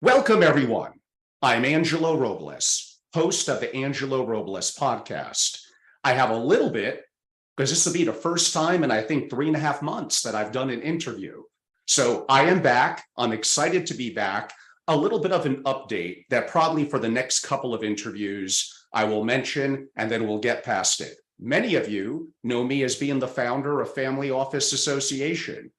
Welcome, everyone. I'm Angelo Robles, host of the Angelo Robles podcast. I have a little bit, because this will be the first time in, I think, 3.5 months that I've done an interview. So I am back. I'm excited to be back. A little bit of an update that probably for the next couple of interviews I will mention, and then we'll get past it. Many of you know me as being the founder of Family Office Association,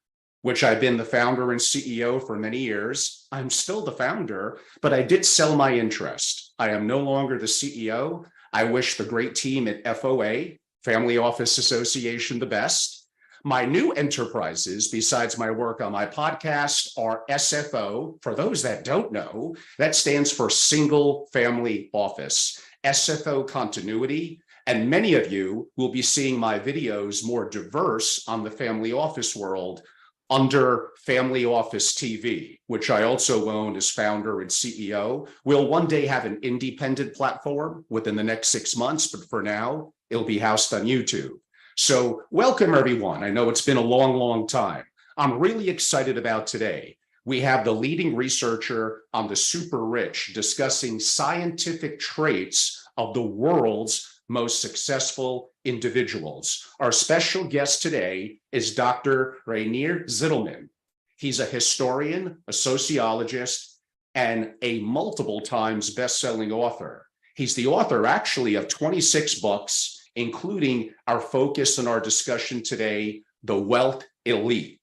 which I've been the founder and CEO for many years. I'm still the founder, but I did sell my interest. I am no longer the CEO. I wish the great team at FOA, Family Office Association, the best. My new enterprises, besides my work on my podcast, are SFO. For those that don't know, that stands for Single Family Office, SFO Continuity. And many of you will be seeing my videos more diverse on the family office world under Family Office TV, which I also own as founder and CEO. We'll one day have an independent platform within the next 6 months, but for now, it'll be housed on YouTube. So welcome, everyone. I know it's been a long, long time. I'm really excited about today. We have the leading researcher on the super rich discussing scientific traits of the world's most successful individuals. Our special guest today is Dr. Ranier Zitelmann. He's a historian, a sociologist, and a multiple times best-selling author. He's the author, actually, of 26 books, including our focus in our discussion today, The Wealth Elite.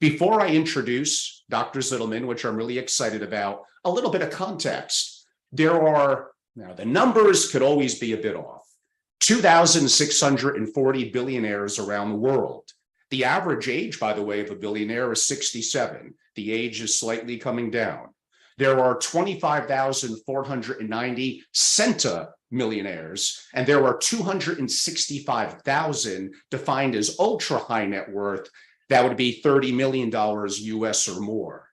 Before I introduce Dr. Zitelmann, which I'm really excited about, a little bit of context. Now the numbers could always be a bit off. 2,640 billionaires around the world. The average age, by the way, of a billionaire is 67. The age is slightly coming down. There are 25,490 centimillionaires, and there are 265,000 defined as ultra high net worth. That would be $30 million US or more.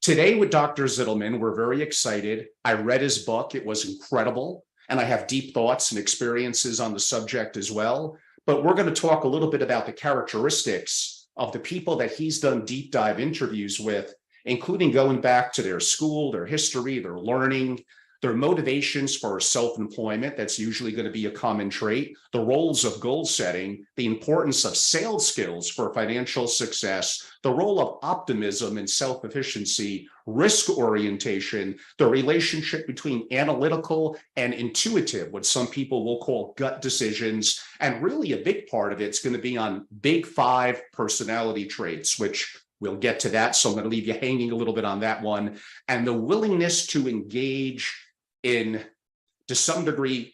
Today with Dr. Zitelmann, we're very excited. I read his book. It was incredible. And I have deep thoughts and experiences on the subject as well. But we're going to talk a little bit about the characteristics of the people that he's done deep dive interviews with, including going back to their school, their history, their learning, their motivations for self-employment. That's usually going to be a common trait. The roles of goal setting, the importance of sales skills for financial success, the role of optimism and self-efficiency, risk orientation, the relationship between analytical and intuitive, what some people will call gut decisions. And really a big part of it's going to be on big 5 personality traits, which we'll get to that. So I'm going to leave you hanging a little bit on that one. And the willingness to engage in, to some degree,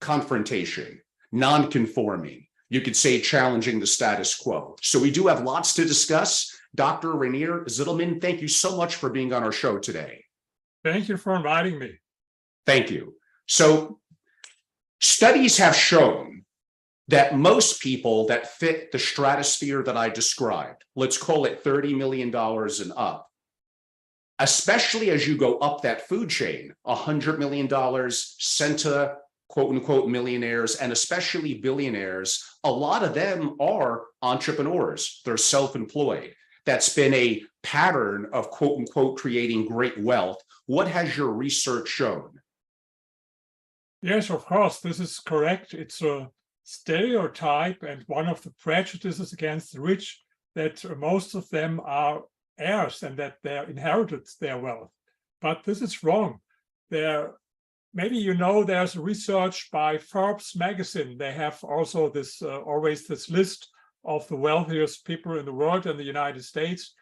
confrontation, non-conforming, you could say challenging the status quo. So we do have lots to discuss. Dr. Ranier Zitelmann, thank you so much for being on our show today. Thank you for inviting me. Thank you. So studies have shown that most people that fit the stratosphere that I described, let's call it $30 million and up, especially as you go up that food chain, $100 million, centa, quote unquote, millionaires, and especially billionaires, a lot of them are entrepreneurs. They're self-employed. That's been a pattern of quote unquote creating great wealth. What has your research shown? Yes, of course, this is correct. It's a stereotype and one of the prejudices against the rich that most of them are heirs and that they inherited their wealth. But this is wrong. Maybe you know there's research by Forbes magazine. They have also this always this list of the wealthiest people in the world in the United States.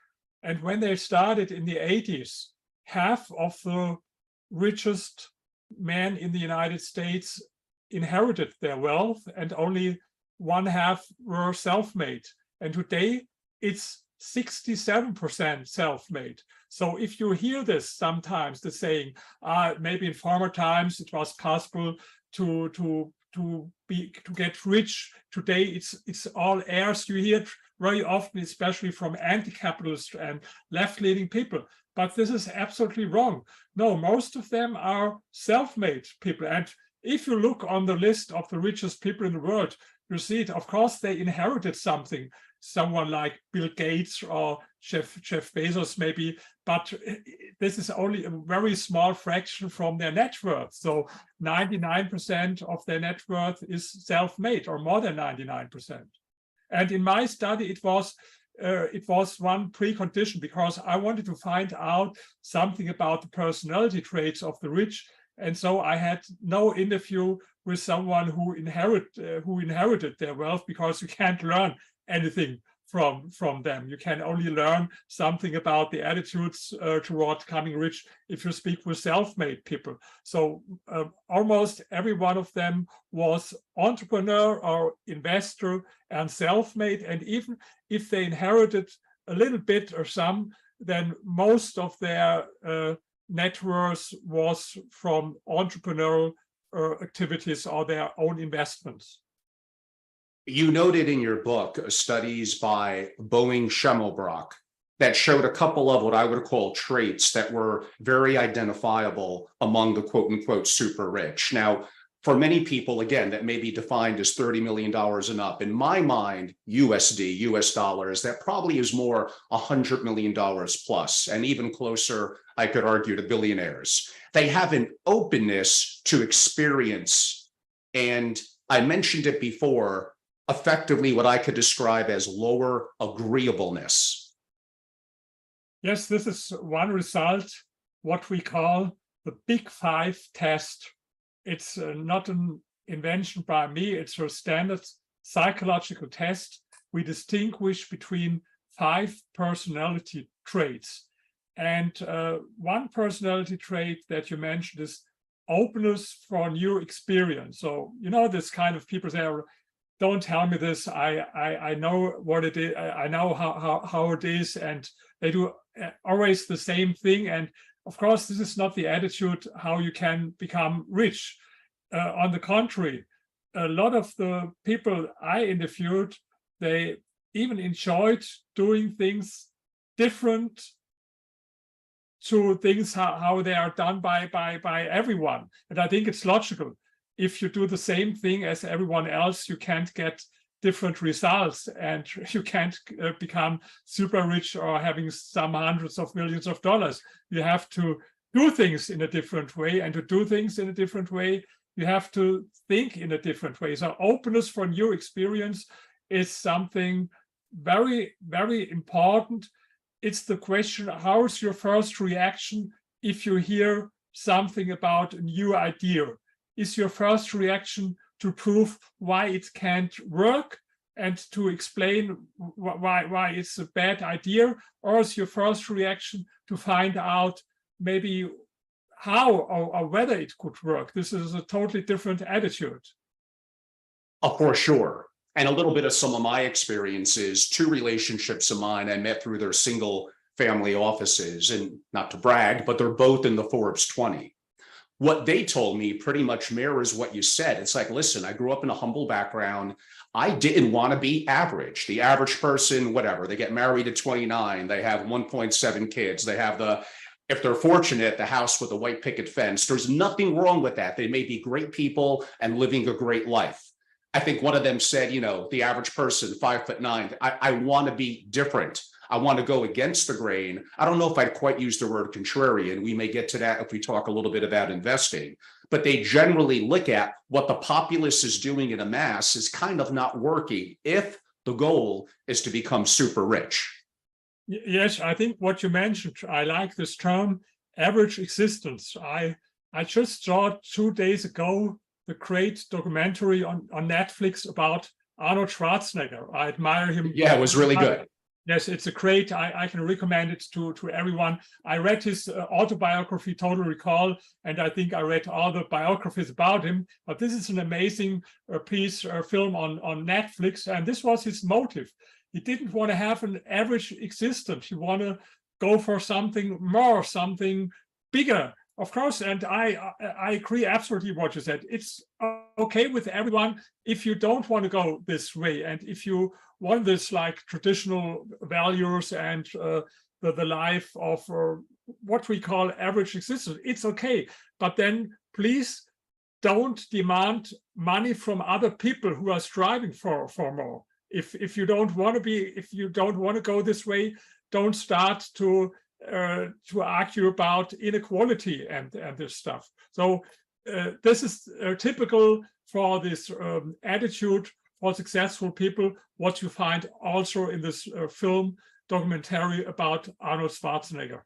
And when they started in the 80s, half of the richest men in the United States inherited their wealth and only 1/2 were self-made. And today it's 67% self-made. So if you hear this sometimes, the saying, maybe in former times it was possible to get rich. Today it's all heirs. You hear it very often, especially from anti-capitalist and left-leaning people. But this is absolutely wrong. No, most of them are self-made people. And if you look on the list of the richest people in the world, you see it. Of course, they inherited something. Someone like Bill Gates or Jeff Bezos maybe, but this is only a very small fraction from their net worth. So 99% of their net worth is self-made, or more than 99%. And in my study, it was one precondition, because I wanted to find out something about the personality traits of the rich. And so I had no interview with someone who inherited their wealth, because you can't learn anything from them. You can only learn something about the attitudes toward becoming rich if you speak with self-made people. So almost every one of them was entrepreneur or investor and self-made. And even if they inherited a little bit or some, then most of their net worth was from entrepreneurial activities or their own investments. You noted in your book studies by Boeing Schimmelbrock that showed a couple of what I would call traits that were very identifiable among the quote unquote super rich. Now, for many people, again, that may be defined as $30 million and up. In my mind, USD, US dollars, that probably is more $100 million plus, and even closer, I could argue, to billionaires. They have an openness to experience. And I mentioned it before, effectively what I could describe as lower agreeableness. Yes, this is one result, what we call the Big Five test. It's not an invention by me, it's a standard psychological test. We distinguish between 5 personality traits. And one personality trait that you mentioned is openness for new experience. So, you know, this kind of people say, don't tell me this. I know what it is. I know how it is, and they do always the same thing. And of course, this is not the attitude how you can become rich. On the contrary, a lot of the people I interviewed, they even enjoyed doing things different to things how they are done by everyone. And I think it's logical. If you do the same thing as everyone else, you can't get different results, and you can't become super rich or having some hundreds of millions of dollars. You have to do things in a different way, and to do things in a different way, you have to think in a different way. So openness for new experience is something very, very important. It's the question, how's your first reaction if you hear something about a new idea? Is your first reaction to prove why it can't work and to explain why it's a bad idea? Or is your first reaction to find out maybe how or whether it could work? This is a totally different attitude. For sure. And a little bit of some of my experiences, 2 relationships of mine I met through their single family offices, and not to brag, but they're both in the Forbes 20. What they told me pretty much mirrors what you said. It's like, listen, I grew up in a humble background. I didn't want to be average. The average person, whatever, they get married at 29, they have 1.7 kids, they have if they're fortunate, the house with a white picket fence. There's nothing wrong with that. They may be great people and living a great life. I think one of them said, you know, the average person, 5'9", I want to be different. I want to go against the grain. I don't know if I'd quite use the word contrarian. We may get to that if we talk a little bit about investing. But they generally look at what the populace is doing in a mass is kind of not working if the goal is to become super rich. Yes, I think what you mentioned, I like this term, average existence. I just saw 2 days ago the great documentary on Netflix about Arnold Schwarzenegger. I admire him. Yeah, it was really good. Yes, it's a great, I can recommend it to everyone. I read his autobiography, Total Recall, and I think I read all the biographies about him. But this is an amazing film on Netflix, and this was his motive. He didn't want to have an average existence. He wanted to go for something more, something bigger. Of course, and I agree absolutely what you said. It's okay with everyone if you don't want to go this way, and if you want this like traditional values and the life of what we call average existence. It's okay, but then please don't demand money from other people who are striving for more. If you don't want to go this way, don't start to to argue about inequality and this stuff. So this is typical for this attitude for successful people, what you find also in this film documentary about Arnold Schwarzenegger.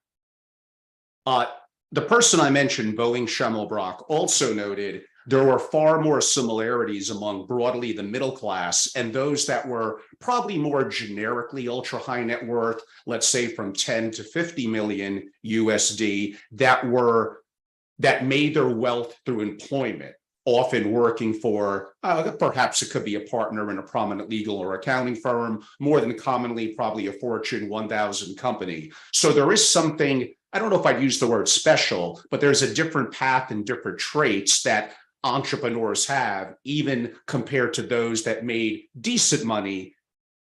The person I mentioned, Boeing Schimmelbrock, also noted there were far more similarities among broadly the middle class and those that were probably more generically ultra high net worth, let's say from 10 to 50 million USD, that made their wealth through employment, often working for, perhaps it could be a partner in a prominent legal or accounting firm, more than commonly probably a Fortune 1000 company. So there is something, I don't know if I'd use the word special, but there's a different path and different traits that entrepreneurs have, even compared to those that made decent money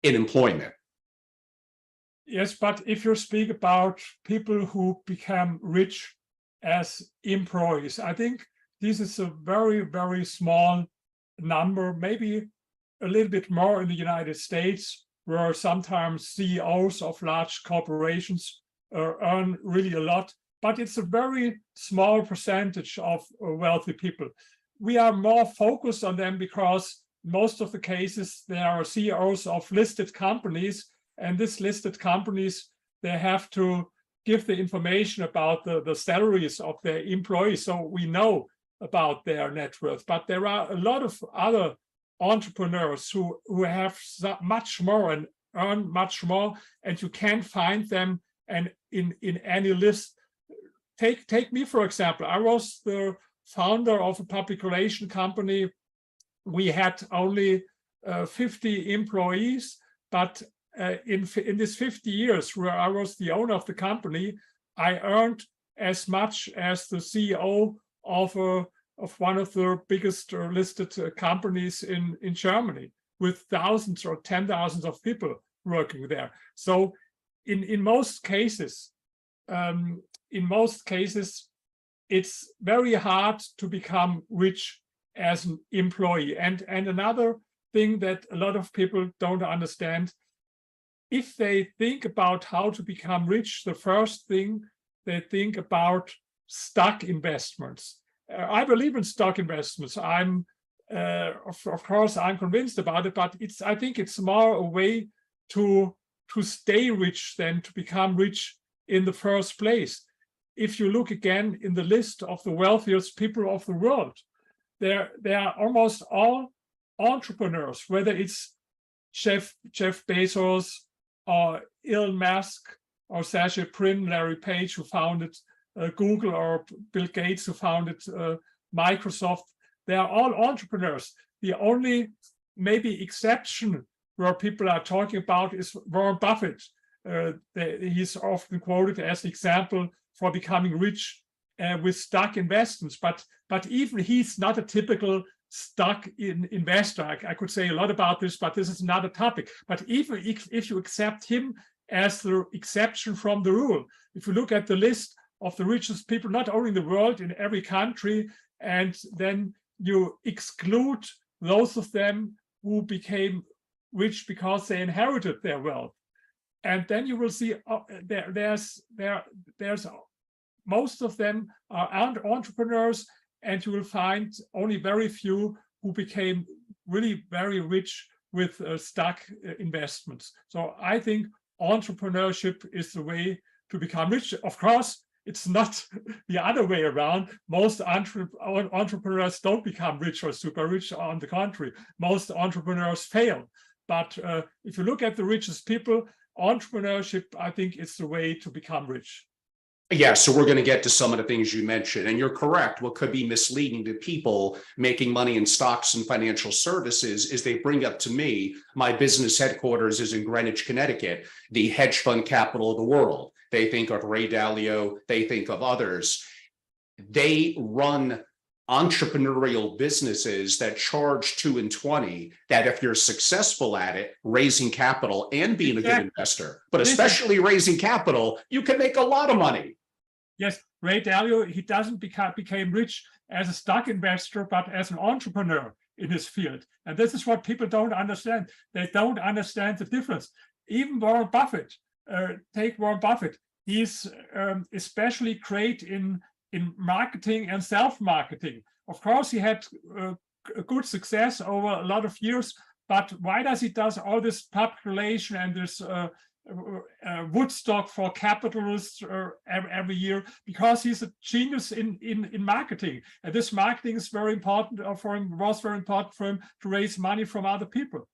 in employment. Yes, but if you speak about people who become rich as employees, I think this is a very, very small number, maybe a little bit more in the United States, where sometimes CEOs of large corporations earn really a lot, but it's a very small percentage of wealthy people. We are more focused on them because most of the cases, they are CEOs of listed companies, and these listed companies, they have to give the information about the salaries of their employees, so we know about their net worth. But there are a lot of other entrepreneurs who have much more and earn much more, and you can't find them and in any list. Take me, for example. I was the founder of a public relation company. We had only 50 employees, but in this 50 years where I was the owner of the company, I earned as much as the CEO of one of the biggest listed companies in Germany, with thousands or 10,000 of people working there. So in most cases, it's very hard to become rich as an employee. And another thing that a lot of people don't understand, if they think about how to become rich, the first thing they think about stock investments. I believe in stock investments. I'm, of course, I'm convinced about it, but I think it's more a way to stay rich than to become rich in the first place. If you look again in the list of the wealthiest people of the world, they are almost all entrepreneurs, whether it's Jeff Bezos or Elon Musk or Sergey Brin, Larry Page, who founded Google, or Bill Gates, who founded Microsoft. They are all entrepreneurs. The only maybe exception where people are talking about is Warren Buffett. He's often quoted as an example for becoming rich with stock investments, but even he's not a typical stock investor. I could say a lot about this, but this is not a topic. But even if you accept him as the exception from the rule, if you look at the list of the richest people, not only in the world, in every country, and then you exclude those of them who became rich because they inherited their wealth, and then you will see there's most of them are entrepreneurs, and you will find only very few who became really very rich with stock investments. So I think entrepreneurship is the way to become rich. Of course, it's not the other way around. Most entrepreneurs don't become rich or super rich. On the contrary, most entrepreneurs fail. But if you look at the richest people, entrepreneurship, I think it's the way to become rich. Yeah, so we're going to get to some of the things you mentioned, and you're correct. What could be misleading to people making money in stocks and financial services is they bring up to me, my business headquarters is in Greenwich, Connecticut, the hedge fund capital of the world. They think of Ray Dalio, they think of others. They run entrepreneurial businesses that charge 2 and 20, that if you're successful at it, raising capital and being a good investor, but especially raising capital, you can make a lot of money. Yes, Ray Dalio, he doesn't became rich as a stock investor, but as an entrepreneur in his field. And this is what people don't understand. They don't understand the difference. Even Warren Buffett, take Warren Buffett, he's especially great in marketing and self-marketing. Of course, he had a good success over a lot of years, but why does he does all this public relation and this Woodstock for capitalists every year? Because he's a genius in marketing, and this marketing is very important for him, was very important for him to raise money from other people.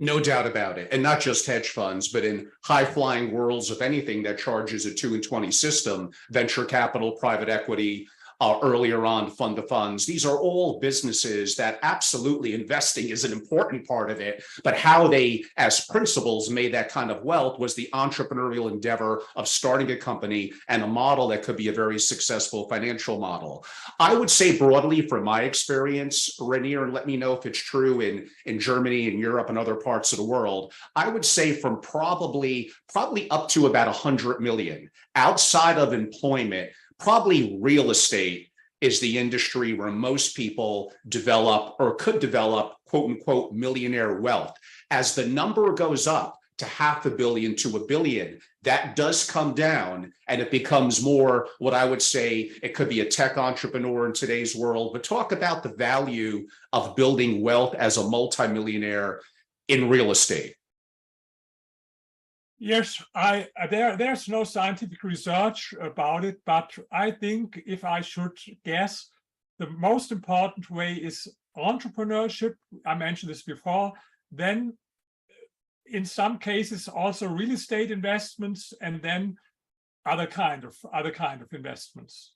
No doubt about it. And not just hedge funds, but in high-flying worlds of anything that charges a 2 and 20 system, venture capital, private equity, earlier on fund of funds. These are all businesses that absolutely investing is an important part of it, but how they, as principals, made that kind of wealth was the entrepreneurial endeavor of starting a company and a model that could be a very successful financial model. I would say broadly from my experience, Ranier, and let me know if it's true in Germany and Europe and other parts of the world, I would say from probably up to about 100 million outside of employment. Probably real estate is the industry where most people develop or could develop quote unquote millionaire wealth. As the number goes up to $500 million to $1 billion, that does come down and it becomes more what I would say it could be a tech entrepreneur in today's world. But talk about the value of building wealth as a multimillionaire in real estate. Yes, there's no scientific research about it, but I think if I should guess, the most important way is entrepreneurship. I mentioned this before. Then in some cases also real estate investments, and then other kind of investments.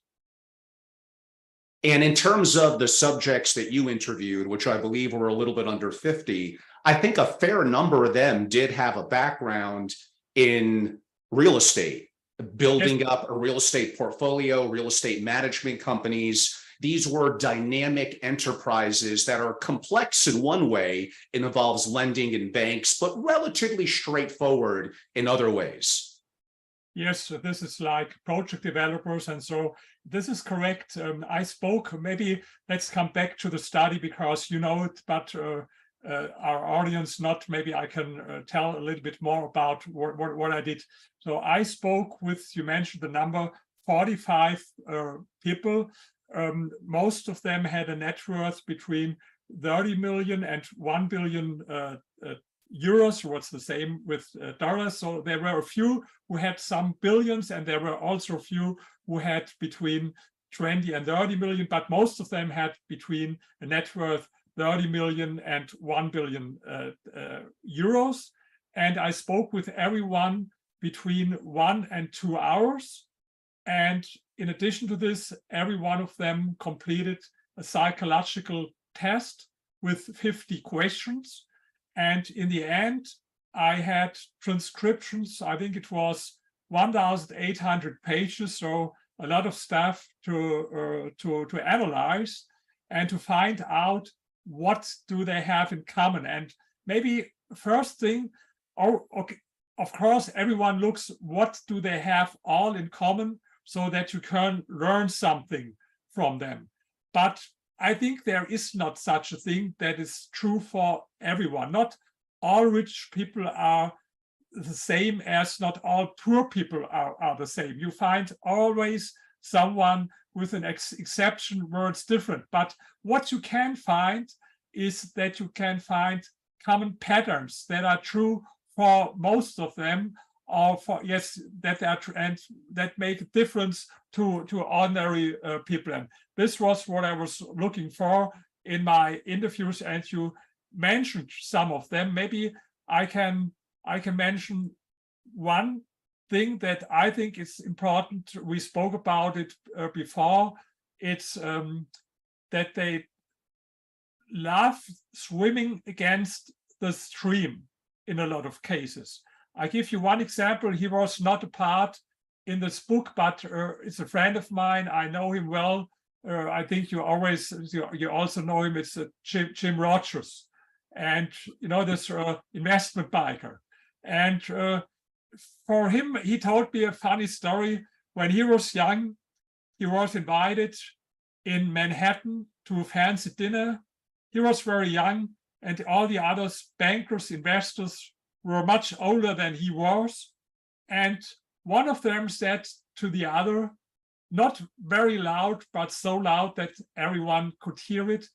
And in terms of the subjects that you interviewed, which I believe were a little bit under 50, I think a fair number of them did have a background in real estate, building up a real estate portfolio, real estate management companies. These were dynamic enterprises that are complex in one way. It involves lending in banks, but relatively straightforward in other ways. Yes, this is like project developers. And so this is correct. I spoke, maybe let's come back to the study because you know it, but our audience not, maybe I can tell a little bit more about what I did. So I spoke with, you mentioned the number, 45 people. Most of them had a net worth between 30 million and 1 billion euros, what's the same with dollars. So there were a few who had some billions, and there were also a few who had between 20 and 30 million, but most of them had between a net worth 30 million and 1 billion euros. And I spoke with everyone between 1 and 2 hours. And in addition to this, every one of them completed a psychological test with 50 questions. And in the end, I had transcriptions. I think it was 1,800 pages, so a lot of stuff to analyze and to find out what do they have in common. And maybe first thing, okay, of course, everyone looks what do they have all in common so that you can learn something from them. But I think there is not such a thing that is true for everyone. Not all rich people are the same as not all poor people are the same. You find always someone with an exception where it's different. But what you can find is that you can find common patterns that are true for most of them, or for, yes, that are and that make a difference to ordinary people. And this was what I was looking for in my interviews, and you mentioned some of them. Maybe I can mention one thing that I think is important. We spoke about it before. It's that they love swimming against the stream in a lot of cases. I give you one example. He was not a part in this book, but it's a friend of mine. I know him well. I think you also know him. It's Jim Rogers, and you know this investment biker. And for him, he told me a funny story. When he was young, he was invited in Manhattan to a fancy dinner. He was very young, and all the others, bankers, investors, were much older than he was. And one of them said to the other, not very loud, but so loud that everyone could hear it,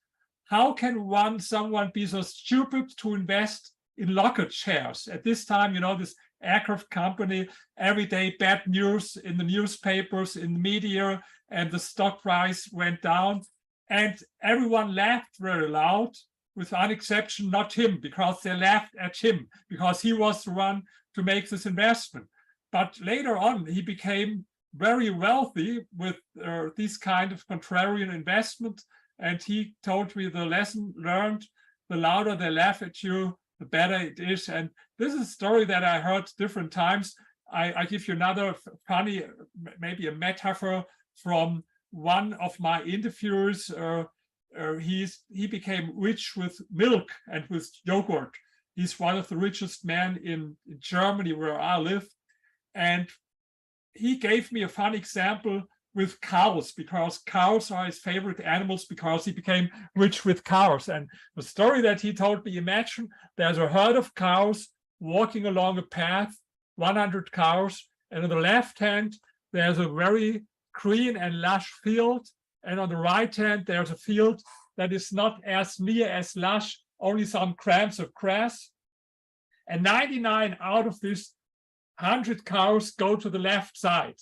how can someone be so stupid to invest in locker shares? At this time, this aircraft company, every day bad news in the newspapers, in the media, and the stock price went down. And everyone laughed very loud, with one exception, not him, because they laughed at him, because he was the one to make this investment. But later on, he became very wealthy with this kind of contrarian investment. And he told me the lesson learned, the louder they laugh at you, the better it is. And this is a story that I heard different times. I give you another funny, maybe a metaphor from one of my interviewers. He became rich with milk and with yogurt. He's one of the richest men in Germany, where I live. And he gave me a fun example with cows, because cows are his favorite animals, because he became rich with cows. And the story that he told me, imagine there's a herd of cows walking along a path, 100 cows, and on the left hand, there's a very green and lush field. And on the right hand, there's a field that is not as near as lush, only some cramps of grass. And 99 out of this 100 cows go to the left side,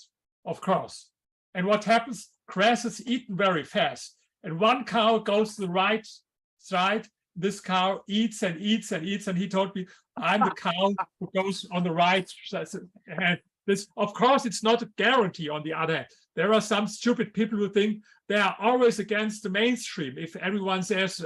of course. And what happens? Grass is eaten very fast. And one cow goes to the right side. This cow eats and eats and eats. And he told me, I'm the cow who goes on the right side. And this, of course, it's not a guarantee. On the other hand, there are some stupid people who think they are always against the mainstream. If everyone says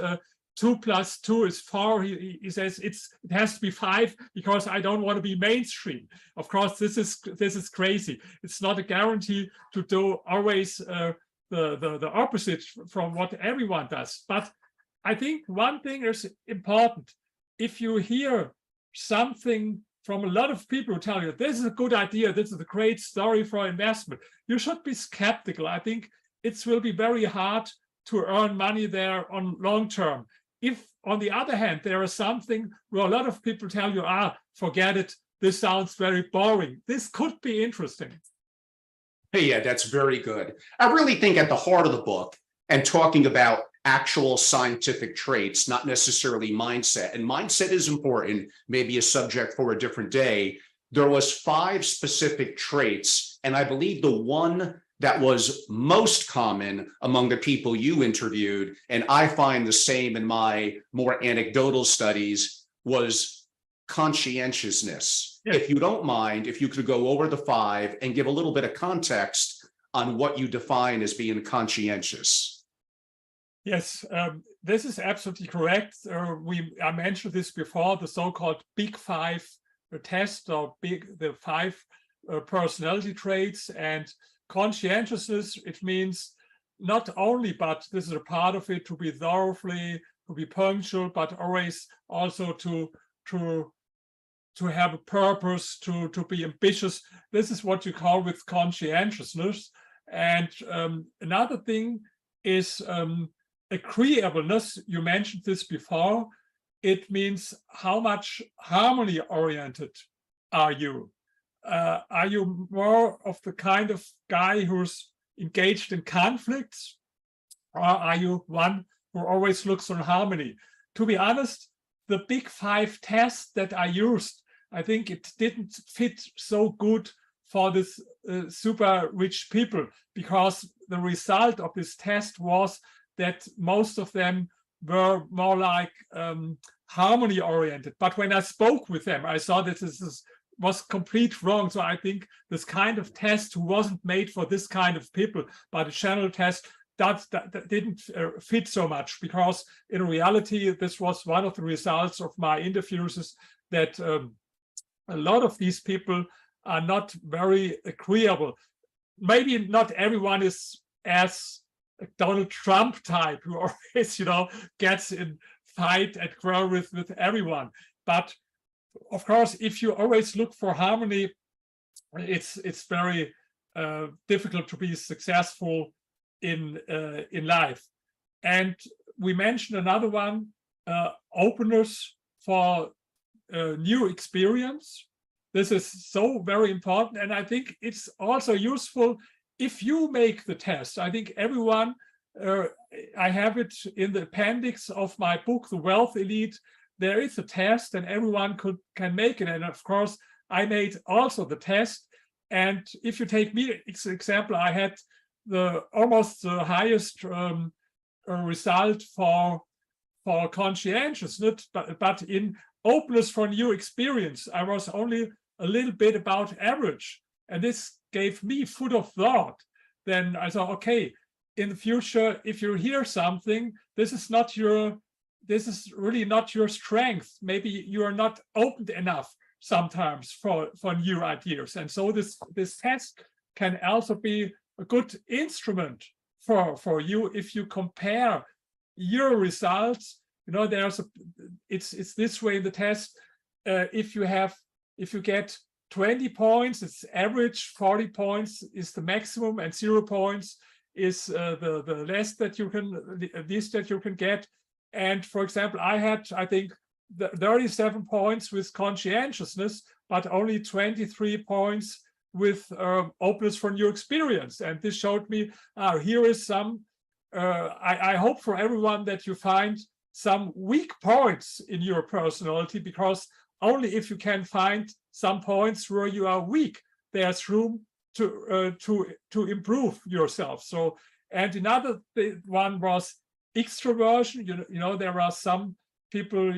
2 + 2 is 4, he says it has to be 5 because I don't want to be mainstream. Of course, this is crazy. It's not a guarantee to do always the opposite from what everyone does. But I think one thing is important. If you hear something from a lot of people who tell you this is a good idea, this is a great story for investment, you should be skeptical. I think it will be very hard to earn money there on long term. If, on the other hand, there is something where a lot of people tell you, forget it, this sounds very boring, this could be interesting. Hey, yeah, that's very good. I really think at the heart of the book, and talking about actual scientific traits, not necessarily mindset, and mindset is important, maybe a subject for a different day. There was 5 specific traits, and I believe the one that was most common among the people you interviewed, and I find the same in my more anecdotal studies, was conscientiousness. Yes. If you don't mind, if you could go over the 5 and give a little bit of context on what you define as being conscientious. Yes, this is absolutely correct. I mentioned this before, the so-called Big 5 test, or the 5 personality traits. And conscientiousness, it means not only, but this is a part of it, to be thoroughly, to be punctual, but always also to have a purpose, to be ambitious. This is what you call with conscientiousness. And another thing is agreeableness. You mentioned this before. It means how much harmony oriented are you? Are you more of the kind of guy who's engaged in conflicts, or are you one who always looks on harmony? To be honest, the Big 5 tests that I used, I think it didn't fit so good for this super rich people, because the result of this test was that most of them were more like harmony oriented. But when I spoke with them, I saw that this was complete wrong. So I think this kind of test wasn't made for this kind of people, but a general test that didn't fit so much, because in reality, this was one of the results of my interviews, is that a lot of these people are not very agreeable. Maybe not everyone is as a Donald Trump type, who always, gets in fight and quarrel with everyone. But of course, if you always look for harmony, it's very difficult to be successful in life. And we mentioned another one, openness for new experience. this is so very important. And I think it's also useful if you make the test. I think everyone, I have it in the appendix of my book, The Wealth Elite. There is a test and everyone can make it. And of course, I made also the test. And if you take me as an example, I had almost the highest result for conscientiousness, but in openness for new experience, I was only a little bit about average. And this gave me food of thought. Then I thought, okay, in the future, if you hear something, this is really not your strength. Maybe you are not open enough sometimes for new ideas. And so this test can also be a good instrument for you if you compare your results. It's this way in the test. If you get 20 points, it's average. 40 points is the maximum, and 0 points is the least that you can get. And for example, I had, I think, 37 points with conscientiousness, but only 23 points with openness for new experience. And this showed me, here is some, I hope for everyone that you find some weak points in your personality, because only if you can find some points where you are weak, there's room to improve yourself. So, and another one was extroversion. There are some people,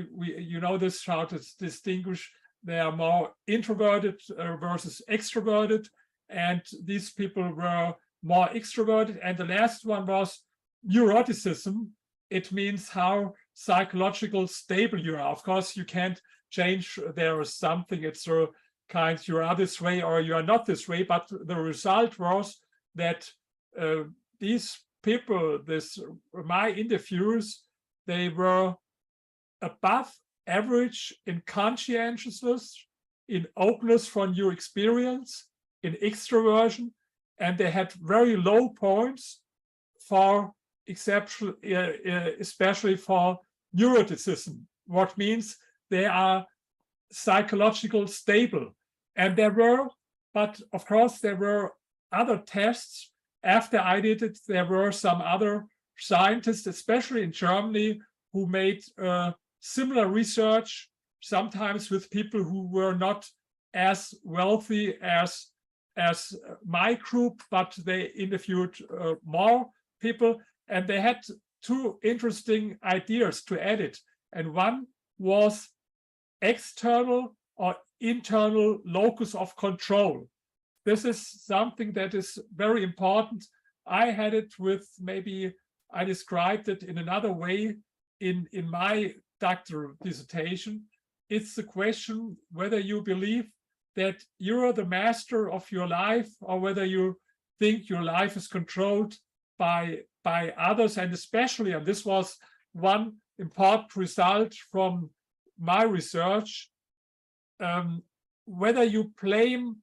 this, how to distinguish, they are more introverted versus extroverted, and these people were more extroverted. And the last one was neuroticism. It means how psychological stable you are. Of course, you can't change, there is something, it's a kind, you are this way or you are not this way, but the result was that these people, my interviewers, they were above average in conscientiousness, in openness for new experience, in extroversion, and they had very low points for exception, especially for neuroticism, what means they are psychological stable. And but of course, there were other tests. After I did it, there were some other scientists, especially in Germany, who made similar research, sometimes with people who were not as wealthy as my group, but they interviewed more people, and they had two interesting ideas to edit. And one was external or internal locus of control. This is something that is very important. I had it with, maybe I described it in another way in my doctoral dissertation. It's the question whether you believe that you're the master of your life, or whether you think your life is controlled by others. And especially, and this was one important result from my research, whether you blame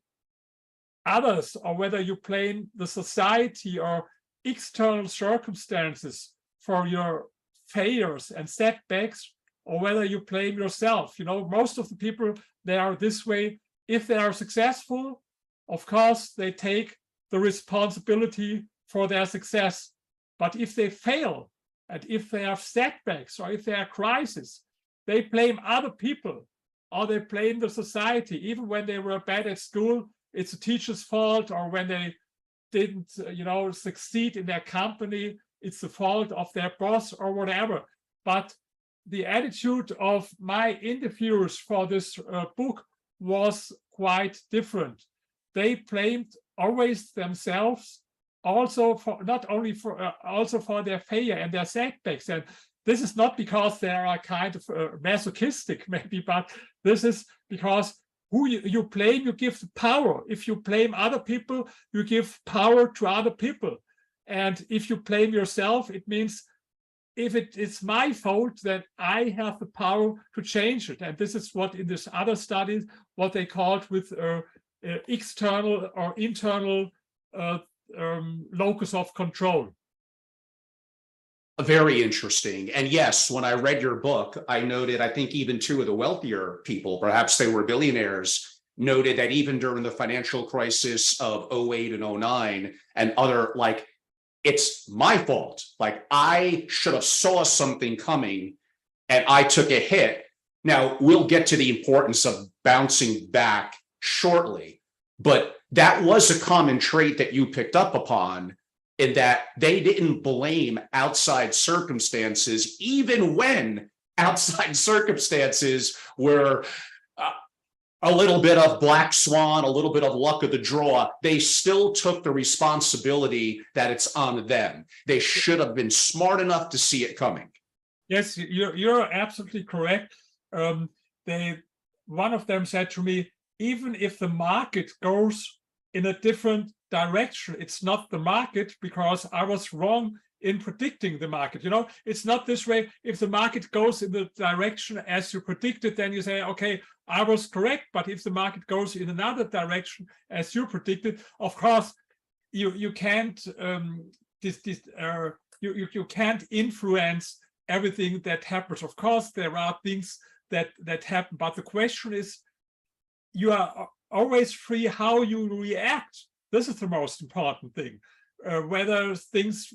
others or whether you blame the society or external circumstances for your failures and setbacks, or whether you blame yourself. Most of the people, they are this way. If they are successful, of course, they take the responsibility for their success. But if they fail, and if they have setbacks, or if they are crises, they blame other people, or they blame the society. Even when they were bad at school, it's a teacher's fault, or when they didn't, succeed in their company, it's the fault of their boss or whatever. But the attitude of my interviewers for this book was quite different. They blamed always themselves, also for not only for also for their failure and their setbacks. And this is not because they are kind of masochistic, maybe, but this is because who you blame, you give the power. If you blame other people, you give power to other people. And if you blame yourself, it means if it's my fault, then I have the power to change it. And this is what in this other studies, what they called with external or internal locus of control. Very interesting. And yes, when I read your book, I noted, I think even two of the wealthier people, perhaps they were billionaires, noted that even during the financial crisis of '08 and '09 and other, like, it's my fault. Like, I should have saw something coming and I took a hit. Now, we'll get to the importance of bouncing back shortly, but that was a common trait that you picked up upon, in that they didn't blame outside circumstances, even when outside circumstances were a little bit of black swan, a little bit of luck of the draw. They still took the responsibility that it's on them. They should have been smart enough to see it coming. Yes, you're absolutely correct. One of them said to me, even if the market goes in a different direction, it's not the market, because I was wrong in predicting the market. It's not this way. If the market goes in the direction as you predicted, then you say, okay, I was correct. But if the market goes in another direction as you predicted, of course, you can't you can't influence everything that happens. Of course, there are things that happen, but the question is, you are always free how you react. This is the most important thing. Whether things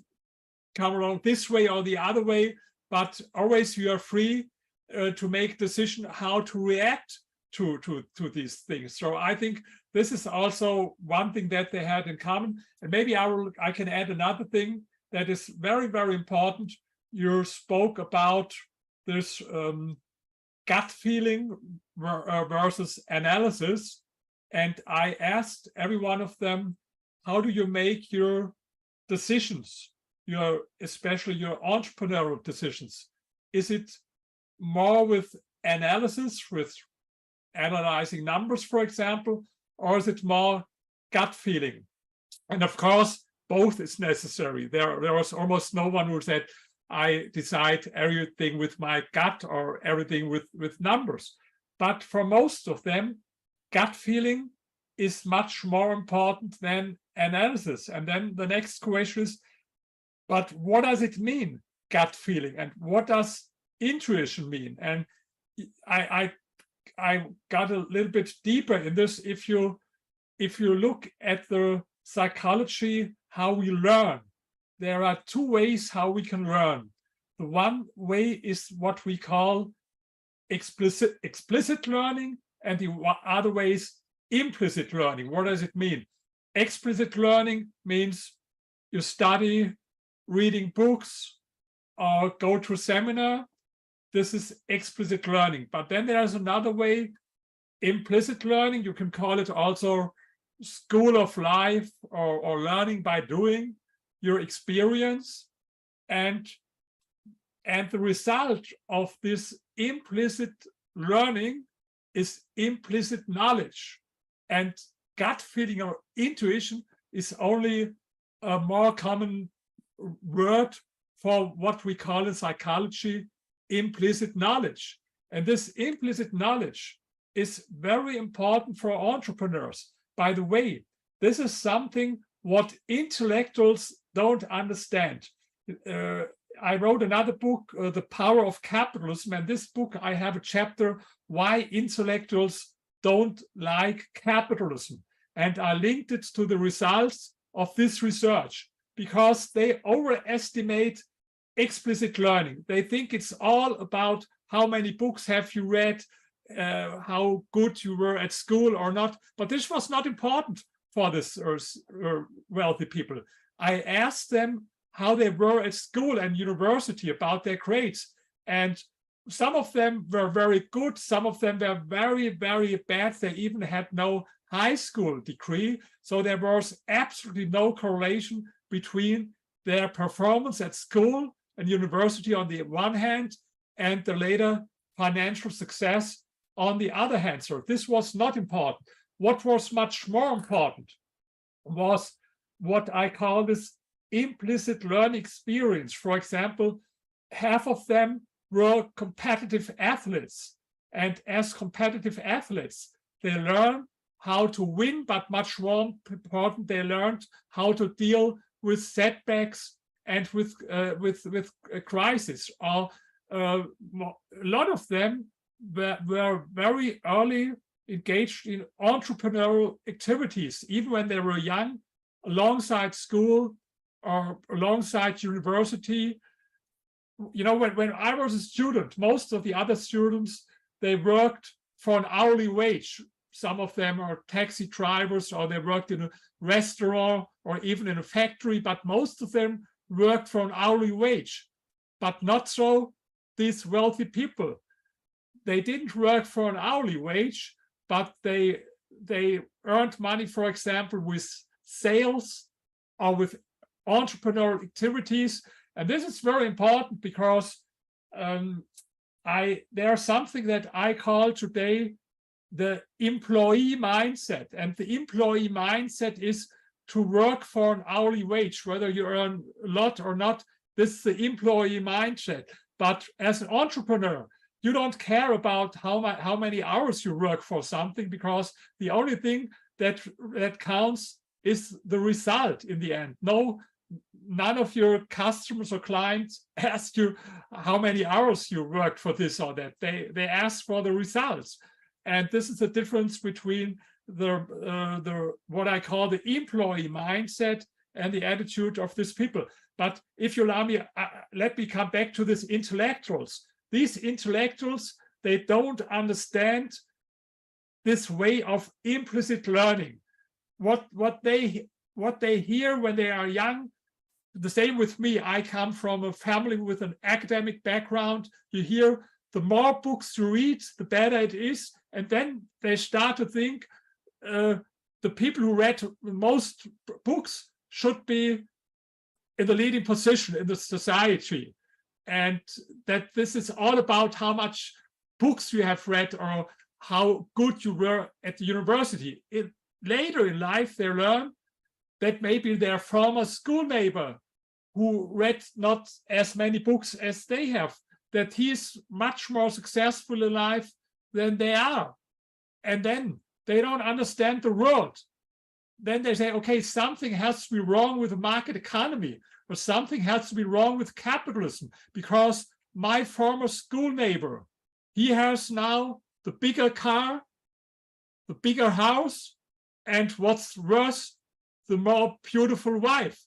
come along this way or the other way, but always you are free to make decision how to react to these things. So I think this is also one thing that they had in common. And maybe I can add another thing that is very, very important. You spoke about this gut feeling versus analysis. And I asked every one of them, how do you make your decisions, especially your entrepreneurial decisions? Is it more with analysis, with analyzing numbers, for example, or is it more gut feeling? And of course, both is necessary. There was almost no one who said, I decide everything with my gut or everything with numbers. But for most of them, gut feeling is much more important than analysis. And then the next question is, but what does it mean, gut feeling? And what does intuition mean? And I got a little bit deeper in this. If you look at the psychology, how we learn, there are two ways how we can learn. The one way is what we call explicit learning, and the other way is implicit learning. What does it mean? Explicit learning means you study, reading books, or go to a seminar. This is explicit learning. But then there's another way, implicit learning. You can call it also school of life, or learning by doing, your experience. And the result of this implicit learning is implicit knowledge. And gut feeling or intuition is only a more common word for what we call in psychology implicit knowledge. And this implicit knowledge is very important for entrepreneurs. By the way, this is something what intellectuals don't understand. I wrote another book, The Power of Capitalism, and this book I have a chapter, Why Intellectuals Don't Like Capitalism. And I linked it to the results of this research, because they overestimate explicit learning. They think it's all about how many books have you read, how good you were at school or not. But this was not important for this wealthy people. I asked them how they were at school and university, about their grades. And some of them were very good. Some of them were very, very bad. They even had no high school degree. So there was absolutely no correlation between their performance at school and university on the one hand, and the later financial success on the other hand. So this was not important. What was much more important was what I call this implicit learning experience. For example, half of them were competitive athletes. And as competitive athletes, they learn how to win, but much more important, they learned how to deal with setbacks and with crisis. A lot of them were very early engaged in entrepreneurial activities, even when they were young, alongside school or alongside university. You know, when I was a student, most of the other students, they worked for an hourly wage. Some of them are taxi drivers, or they worked in a restaurant or even in a factory, but most of them worked for an hourly wage. But not so these wealthy people. They didn't work for an hourly wage, but they earned money, for example, with sales or with entrepreneurial activities. And this is very important because there's something that I call today the employee mindset. And the employee mindset is to work for an hourly wage, whether you earn a lot or not. This is the employee mindset. But as an entrepreneur, you don't care about how many hours you work for something, because the only thing that counts is the result in the end. None of your customers or clients ask you how many hours you worked for this or that. They ask for the results. And this is the difference between the what I call the employee mindset and the attitude of these people. But if you allow me, let me come back to these intellectuals. These intellectuals, they don't understand this way of implicit learning. What they hear when they are young, the same with me. I come from a family with an academic background. You hear the more books you read, the better it is. And then they start to think the people who read the most books should be in the leading position in the society. And that this is all about how much books you have read or how good you were at the university. Later in life, they learn that maybe their former school neighbor who read not as many books as they have, that he's much more successful in life than they are. And then they don't understand the world. Then they say, okay, something has to be wrong with the market economy, or something has to be wrong with capitalism, because my former school neighbor, he has now the bigger car, the bigger house, and what's worse, the more beautiful wife.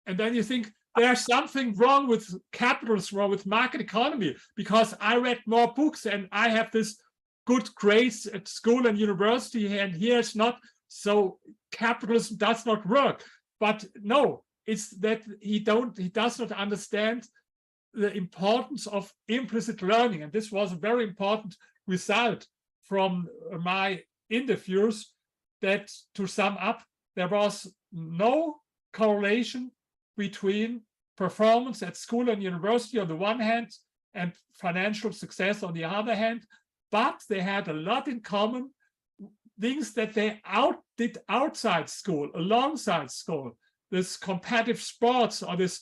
And then you think there's something wrong with capitalism or with market economy, because I read more books and I have this good grades at school and university, and here it's not. So capitalism does not work. But no, it's that he does not understand the importance of implicit learning. And this was a very important result from my interviews, that, to sum up, there was no correlation between performance at school and university on the one hand and financial success on the other hand, but they had a lot in common, things that they did outside school, alongside school, this competitive sports or this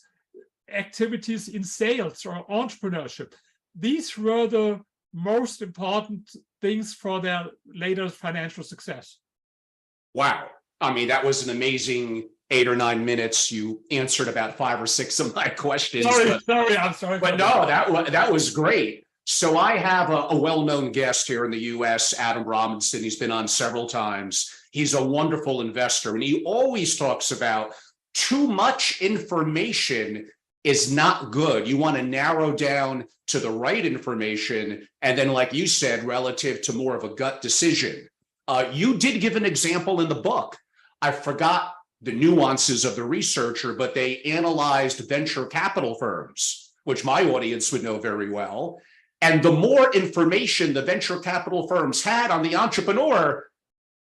activities in sales or entrepreneurship. These were the most important things for their later financial success. Wow. I mean, that was an amazing 8 or 9 minutes. You answered about 5 or 6 of my questions. I'm sorry. But no, that was great. So I have a well-known guest here in the US, Adam Robinson. He's been on several times. He's a wonderful investor, and he always talks about too much information is not good. You want to narrow down to the right information. And then, like you said, relative to more of a gut decision. You did give an example in the book. I forgot the nuances of the researcher, but they analyzed venture capital firms, which my audience would know very well. And the more information the venture capital firms had on the entrepreneur,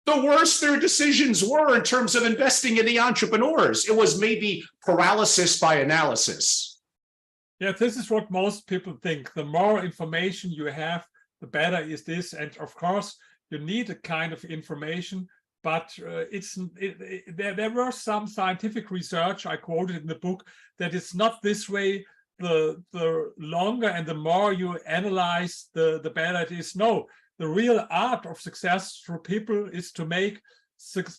the worse their decisions were in terms of investing in the entrepreneurs. It was maybe paralysis by analysis. Yeah, this is what most people think. The more information you have, the better is this. And of course, you need a kind of information, but there were some scientific research I quoted in the book that it's not this way. The longer and the more you analyze, the better it is. No, the real art of success for people is to make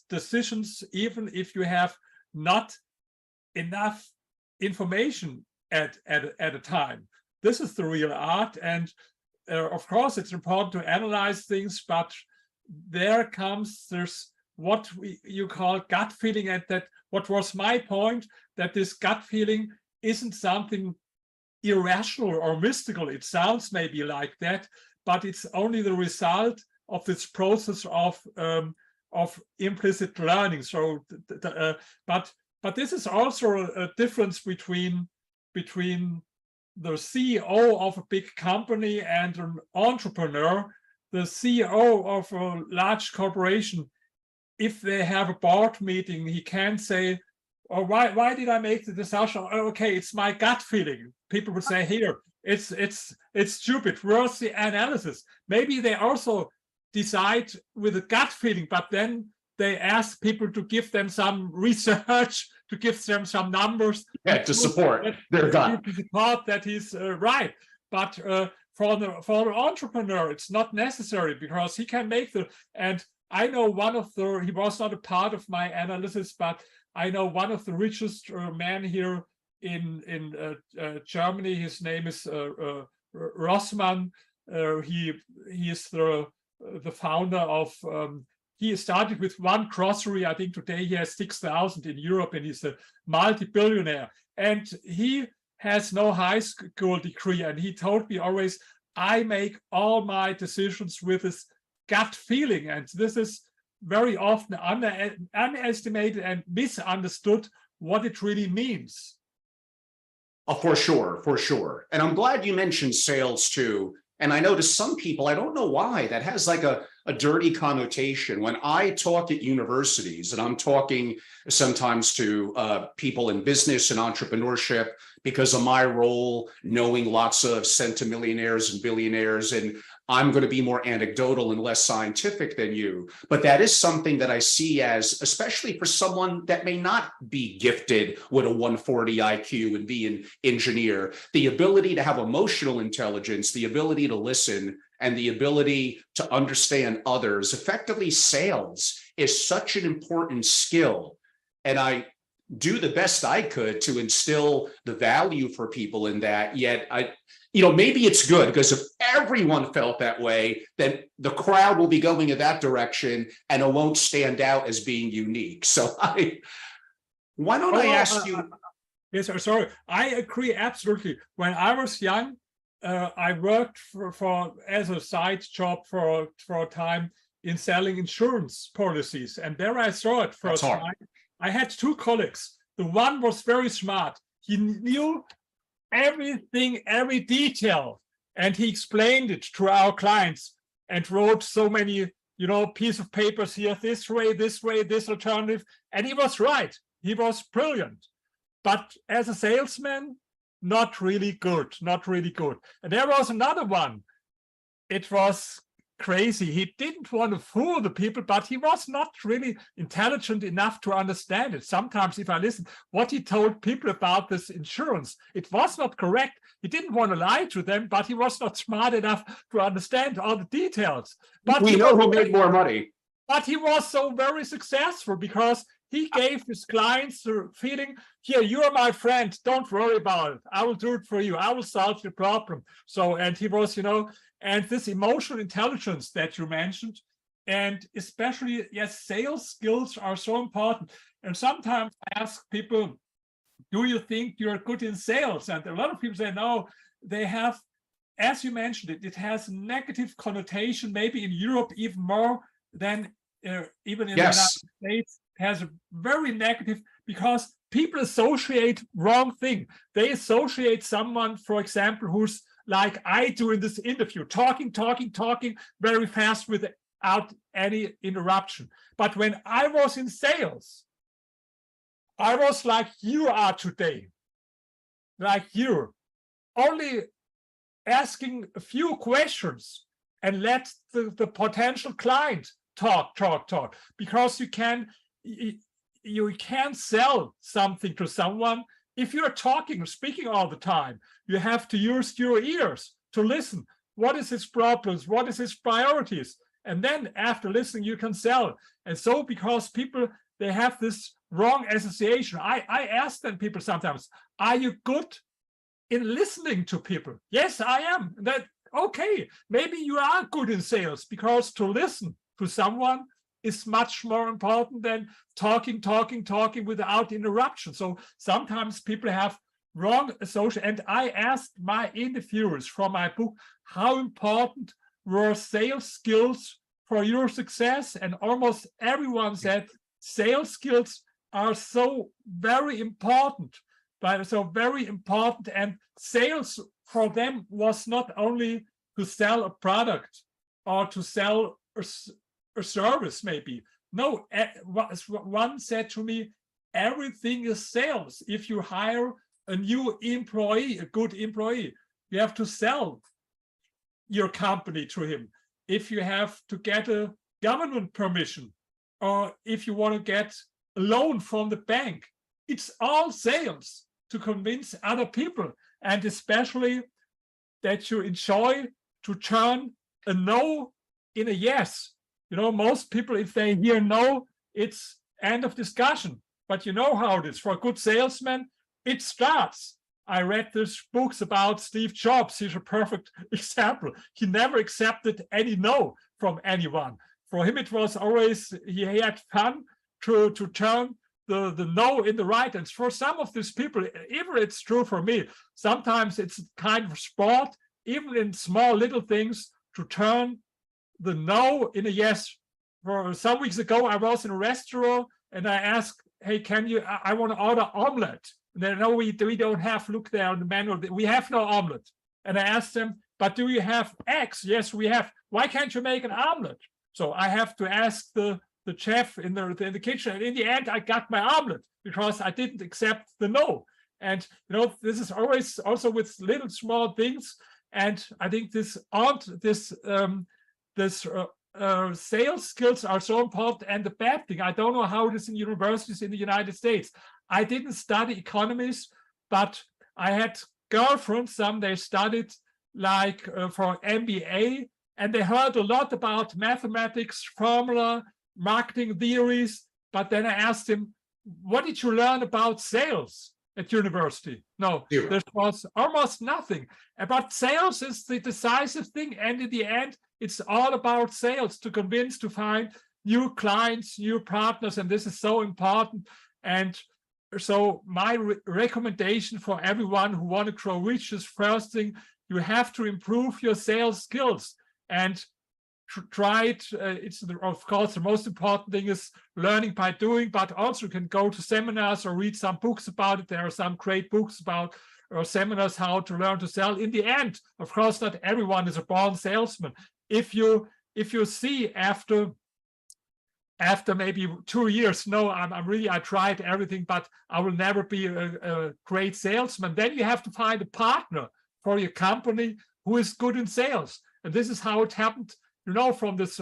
decisions even if you have not enough information at a time. This is the real art. And of course, it's important to analyze things, but there's what you call gut feeling, and that what was my point, that this gut feeling isn't something irrational or mystical. It sounds maybe like that, but it's only the result of this process of implicit learning. So, but this is also a difference between the CEO of a big company and an entrepreneur. The CEO of a large corporation, if they have a board meeting, he can say, "Oh, why did I make the decision? Oh, okay, it's my gut feeling." People would say, "Here, it's stupid. Where's the analysis?" Maybe they also decide with a gut feeling, but then they ask people to give them some research, to give them some numbers, to support their gut, to support that he's right. But for the entrepreneur, it's not necessary, because he can make and I know one of he was not a part of my analysis, but I know one of the richest men here in Germany. His name is Rossmann. He is the founder of. He started with one grocery. I think today he has 6,000 in Europe, and he's a multi-billionaire. And he has no high school degree, and he told me always, "I make all my decisions with this gut feeling," and this is very often underestimated and misunderstood what it really means. Oh, for sure. And I'm glad you mentioned sales too. And I know to some people, I don't know why, that has like a dirty connotation. When I talk at universities, and I'm talking sometimes to people in business and entrepreneurship, because of my role, knowing lots of centimillionaires and billionaires, and I'm going to be more anecdotal and less scientific than you. But that is something that I see as, especially for someone that may not be gifted with a 140 IQ and be an engineer, the ability to have emotional intelligence, the ability to listen, and the ability to understand others. Effectively, sales is such an important skill. And I do the best I could to instill the value for people in that. Yet maybe it's good, because if everyone felt that way, then the crowd will be going in that direction and it won't stand out as being unique. So why don't I ask you? Yes, sorry. I agree absolutely. When I was young, I worked for as a side job for a time in selling insurance policies. And there I saw it first time. I had two colleagues. The one was very smart. He knew everything, every detail, and he explained it to our clients and wrote so many, piece of papers here, this way, this alternative. And he was right. He was brilliant. But as a salesman, not really good. And there was another one. It was crazy. He didn't want to fool the people, but he was not really intelligent enough to understand it. Sometimes if I listen what he told people about this insurance, it was not correct. He didn't want to lie to them, but he was not smart enough to understand all the details. But we know who made more money. But he was so very successful, because he gave his clients the feeling, "Here, you are my friend. Don't worry about it. I will do it for you. I will solve your problem." So, and he was, and this emotional intelligence that you mentioned, and especially, yes, sales skills are so important. And sometimes I ask people, "Do you think you're good in sales?" And a lot of people say, no, they have, as you mentioned it has negative connotation, maybe in Europe even more than even in the United States. Has a very negative, because people associate wrong thing. They associate someone, for example, who's like I do in this interview, talking very fast without any interruption. But when I was in sales, I was like you are today, like you, only asking a few questions and let the potential client talk, because you can't sell something to someone if you're talking or speaking all the time. You have to use your ears to listen. What is his problems? What is his priorities? And then after listening, you can sell. And so, because people, they have this wrong association. I ask them people sometimes, "Are you good in listening to people?" "Yes, I am." That, okay, maybe you are good in sales, because to listen to someone is much more important than talking without interruption. So sometimes people have wrong association. And I asked my interviewers from my book, how important were sales skills for your success? And almost everyone said sales skills are so very important, but so very important. And sales for them was not only to sell a product or to sell a service, maybe. No, one said to me, everything is sales. If you hire a new employee, a good employee, you have to sell your company to him. If you have to get a government permission, or if you want to get a loan from the bank, it's all sales to convince other people, and especially that you enjoy to turn a no in a yes. You know, most people, if they hear no, it's end of discussion. But you know how it is. For a good salesman, it starts. I read these books about Steve Jobs. He's a perfect example. He never accepted any no from anyone. For him, it was always, he had fun to turn the no in the right. And for some of these people, even it's true for me, sometimes it's kind of sport, even in small little things, to turn the no in a yes. For some weeks ago, I was in a restaurant and I asked, hey, I want to order omelet. And they know we don't have, look there on the menu, we have no omelet. And I asked them, but do you have eggs? Yes, we have. Why can't you make an omelet? So I have to ask the chef in the kitchen. And in the end, I got my omelet because I didn't accept the no. And, you know, this is always also with little small things. And I think sales skills are so important. And the bad thing, I don't know how it is in universities in the United States. I didn't study economics, but I had girlfriends, they studied like for MBA, and they heard a lot about mathematics, formula, marketing theories. But then I asked him, what did you learn about sales at university? No, there was almost nothing. But sales is the decisive thing. And in the end, it's all about sales, to convince, to find new clients, new partners. And this is so important. And so my recommendation for everyone who want to grow rich is, first thing, you have to improve your sales skills and try it. It's of course the most important thing is learning by doing, but also you can go to seminars or read some books about it. There are some great books about or seminars how to learn to sell. In the end, of course, not everyone is a born salesman. If you see after maybe 2 years, no, I tried everything, but I will never be a great salesman. Then you have to find a partner for your company who is good in sales. And this is how it happened, you know, from this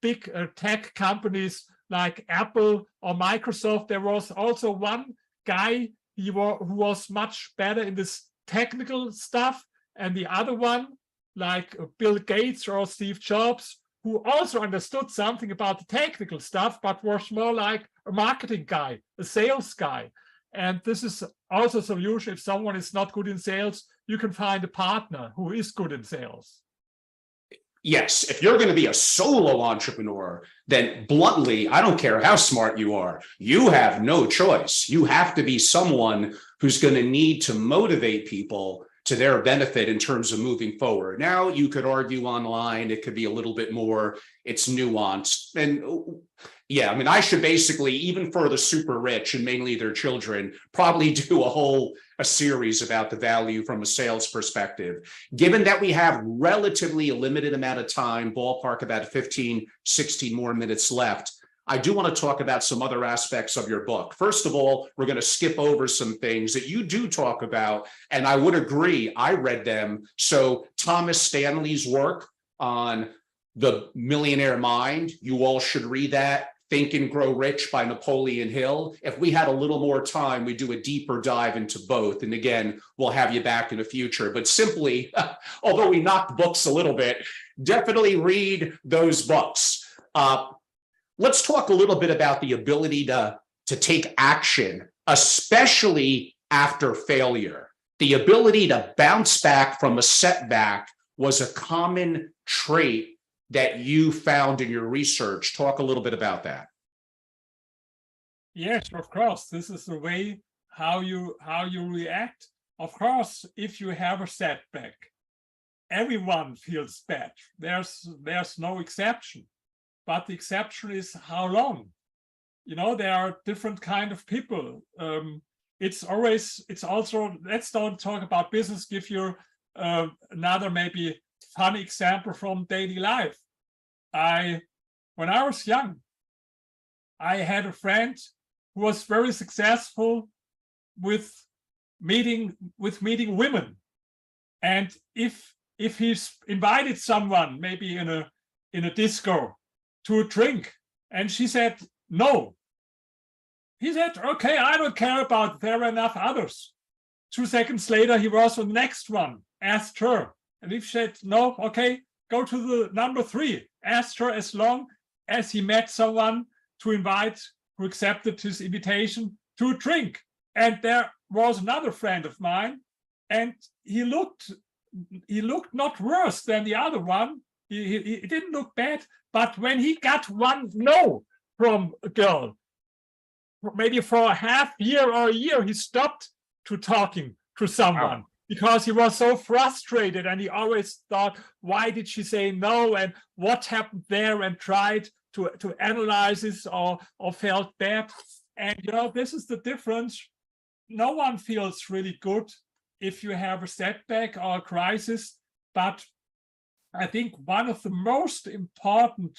big tech companies like Apple or Microsoft. There was also one guy who was much better in this technical stuff, and the other one, like Bill Gates or Steve Jobs, who also understood something about the technical stuff, but was more like a marketing guy, a sales guy. And this is also a solution. If someone is not good in sales, you can find a partner who is good in sales. Yes, if you're going to be a solo entrepreneur, then bluntly, I don't care how smart you are, you have no choice. You have to be someone who's going to need to motivate people to their benefit in terms of moving forward. Now, you could argue online, it could be a little bit more, it's nuanced. And yeah, I mean, I should basically, even for the super rich and mainly their children, probably do a series about the value from a sales perspective. Given that we have relatively a limited amount of time, ballpark about 15, 16 more minutes left, I do want to talk about some other aspects of your book. First of all, we're going to skip over some things that you do talk about, and I would agree, I read them. So Thomas Stanley's work on the millionaire mind, you all should read that. Think and Grow Rich by Napoleon Hill. If we had a little more time, we'd do a deeper dive into both. And again, we'll have you back in the future. But simply, although we knocked books a little bit, definitely read those books. Let's talk a little bit about the ability to take action, especially after failure. The ability to bounce back from a setback was a common trait that you found in your research. Talk a little bit about that. Yes, of course. This is the way how you react. Of course, if you have a setback, everyone feels bad. There's no exception. But the exception is how long. You know, there are different kind of people. It's also, let's don't talk about business, give you another maybe fun example from daily life. When I was young, I had a friend who was very successful with meeting women. And if he's invited someone, maybe in a disco, to a drink, and she said no, he said, okay, I don't care about it. There are enough others. 2 seconds later, he was on the next one, asked her. And if she said no, okay, go to the number 3, asked her as long as he met someone to invite, who accepted his invitation to a drink. And there was another friend of mine, and he looked not worse than the other one. He didn't look bad, but when he got one no from a girl, maybe for a half year or a year, he stopped to talking to someone. Wow. Because he was so frustrated, and he always thought, why did she say no, and what happened there, and tried to analyze this or felt bad. And you know, this is the difference. No one feels really good if you have a setback or a crisis, but I think one of the most important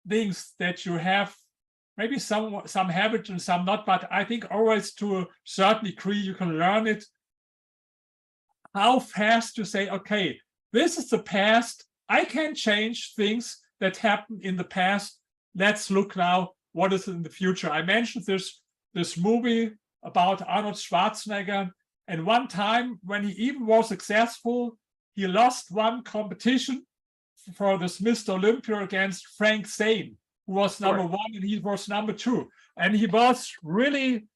things that you have, maybe some have it and some not, but I think always to a certain degree you can learn it, how fast you say, okay, this is the past, I can change things that happened in the past, let's look now what is in the future. I mentioned this movie about Arnold Schwarzenegger, and one time when he even was successful, he lost one competition for this Mr. Olympia against Frank Zane, who was number 1 and he was number 2. And he was really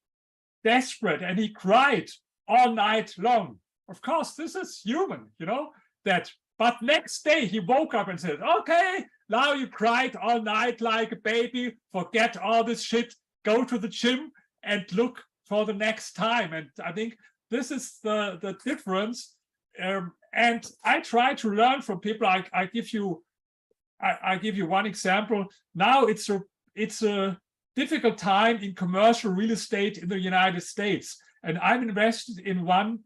desperate and he cried all night long. Of course, this is human, you know, that. But next day he woke up and said, okay, now you cried all night like a baby, forget all this shit, go to the gym and look for the next time. And I think this is the difference. And I try to learn from people. I give you one example. Now it's a difficult time in commercial real estate in the United States. And I'm invested in one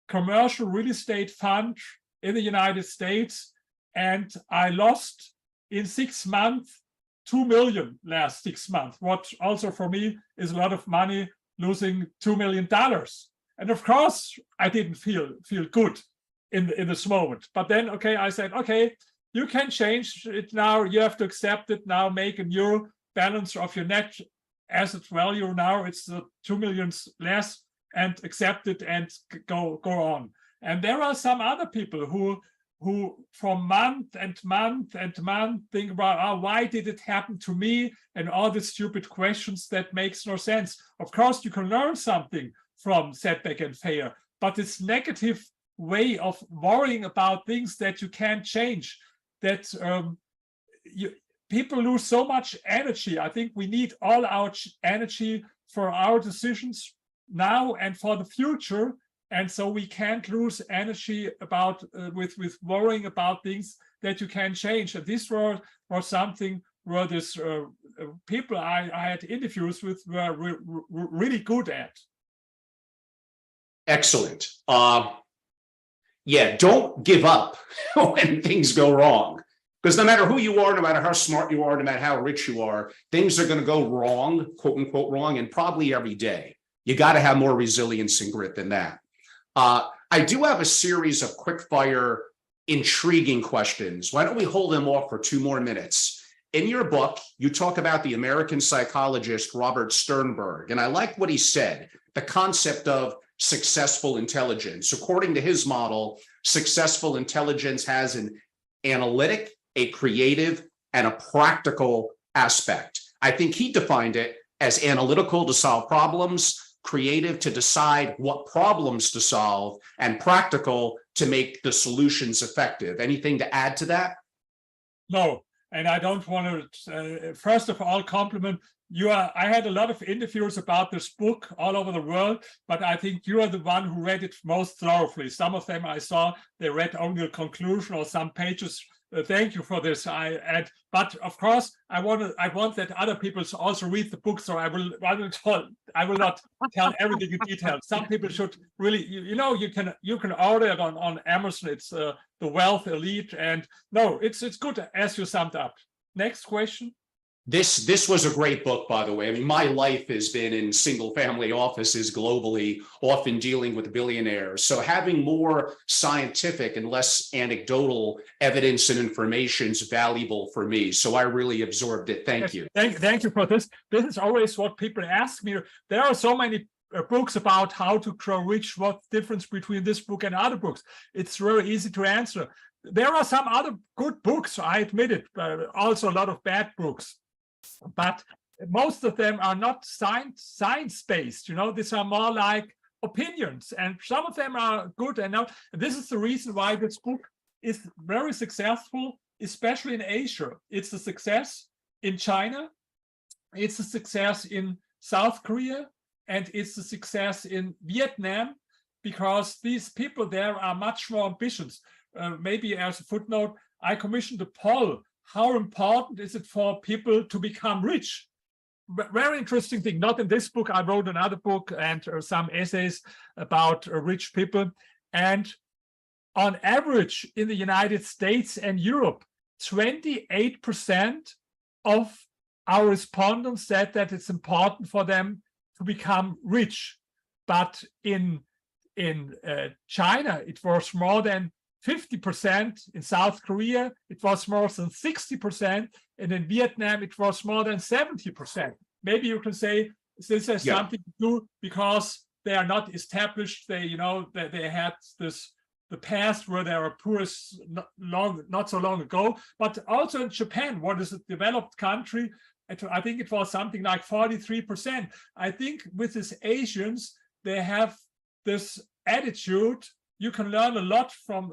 commercial real estate fund in the United States. And I lost in 6 months, 2 million last 6 months, what also for me is a lot of money, losing $2 million. And of course, I didn't feel good in this moment. But then, okay, I said, okay, you can change it now. You have to accept it now, make a new balance of your net asset value. Now it's 2 million less, and accept it and go on. And there are some other people who from month and month and month think about, why did it happen to me? And all the stupid questions that makes no sense. Of course, you can learn something from setback and failure, but this negative way of worrying about things that you can't change, that people lose so much energy. I think we need all our energy for our decisions now and for the future. And so we can't lose energy about with worrying about things that you can change. And this was something where this people I had interviews with were really good at. Excellent. Yeah, don't give up when things go wrong. Because no matter who you are, no matter how smart you are, no matter how rich you are, things are going to go wrong, quote unquote wrong, and probably every day. You got to have more resilience and grit than that. I do have a series of quick fire, intriguing questions. Why don't we hold them off for 2 more minutes? In your book, you talk about the American psychologist Robert Sternberg, and I like what he said, the concept of successful intelligence. According to his model, successful intelligence has an analytic, a creative, and a practical aspect. I think he defined it as analytical to solve problems, creative to decide what problems to solve, and practical to make the solutions effective. Anything to add to that? No, and I don't want to, first of all, compliment you. I had a lot of interviews about this book all over the world, but I think you are the one who read it most thoroughly. Some of them I saw, they read only the conclusion or some pages. Thank you for this. But of course, I want that other people also read the book. So I will not tell everything in detail. Some people should really, you can order it on Amazon. It's the Wealth Elite, and no, it's good as you summed up. Next question. This was a great book, by the way. I mean, my life has been in single family offices globally, often dealing with billionaires. So having more scientific and less anecdotal evidence and information is valuable for me. So I really absorbed it. Thank you. Thank you for this. This is always what people ask me. There are so many books about how to grow rich. What's the difference between this book and other books? It's very easy to answer. There are some other good books, I admit it, but also a lot of bad books. But most of them are not science-based. These are more like opinions, and some of them are good. And now this is the reason why this book is very successful, especially in Asia. It's a success in China, it's a success in South Korea, and it's a success in Vietnam, because these people there are much more ambitious. Maybe as a footnote, I commissioned a poll. How important is it for people to become rich? Very interesting thing. Not in this book. I wrote another book and some essays about rich people. And on average, in the United States and Europe, 28% of our respondents said that it's important for them to become rich. But in China, it was more than 50%. In South Korea, it was more than 60%. And in Vietnam, it was more than 70%. Maybe you can say this has something to do because they are not established. They had the past where they were poorest not so long ago. But also in Japan, what is a developed country, I think it was something like 43%. I think with these Asians, they have this attitude. You can learn a lot from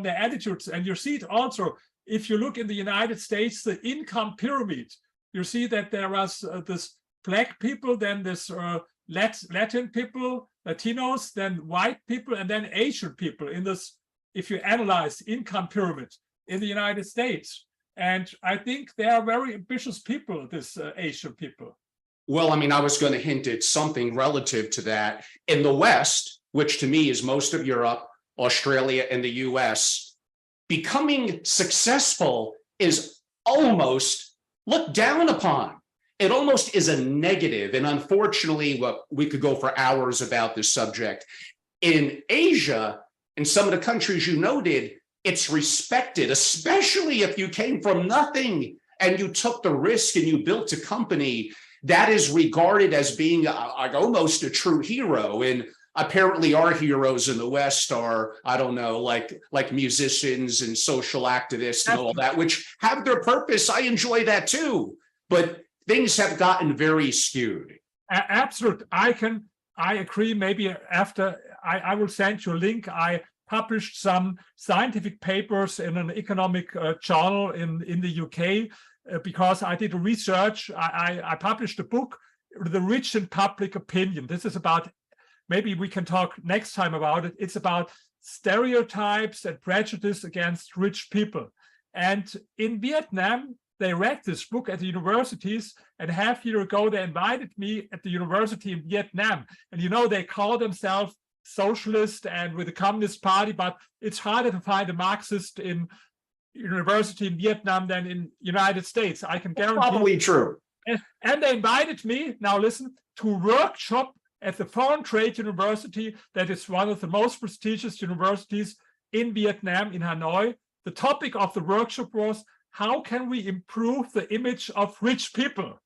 their attitudes, and you see it also if you look in the United States, the income pyramid. You see that there was this black people, then this Latin people, Latinos, then white people, and then Asian people in this. If you analyze income pyramid in the United States, and I think they are very ambitious people, this Asian people. Well, I mean, I was going to hint at something relative to that. In the West, which to me is most of Europe, Australia, and the US, becoming successful is almost looked down upon. It almost is a negative. And unfortunately, we could go for hours about this subject. In Asia, in some of the countries you noted, it's respected, especially if you came from nothing and you took the risk and you built a company. That is regarded as being almost a true hero. And apparently our heroes in the West are, I don't know, like musicians and social activists and all that, which have their purpose. I enjoy that too. But things have gotten very skewed. Absolutely. I agree. Maybe after I will send you a link. I published some scientific papers in an economic journal in the UK because I did research. I published a book, The Rich in Public Opinion. This is about, maybe we can talk next time about it. It's about stereotypes and prejudice against rich people. And in Vietnam, they read this book at the universities, and half a year ago, they invited me at the university in Vietnam. And they call themselves socialist and with the Communist Party, but it's harder to find a Marxist in university in Vietnam than in United States. I can guarantee. Probably true. And they invited me, now listen, to workshop at the Foreign Trade University, that is one of the most prestigious universities in Vietnam, in Hanoi. The topic of the workshop was, how can we improve the image of rich people?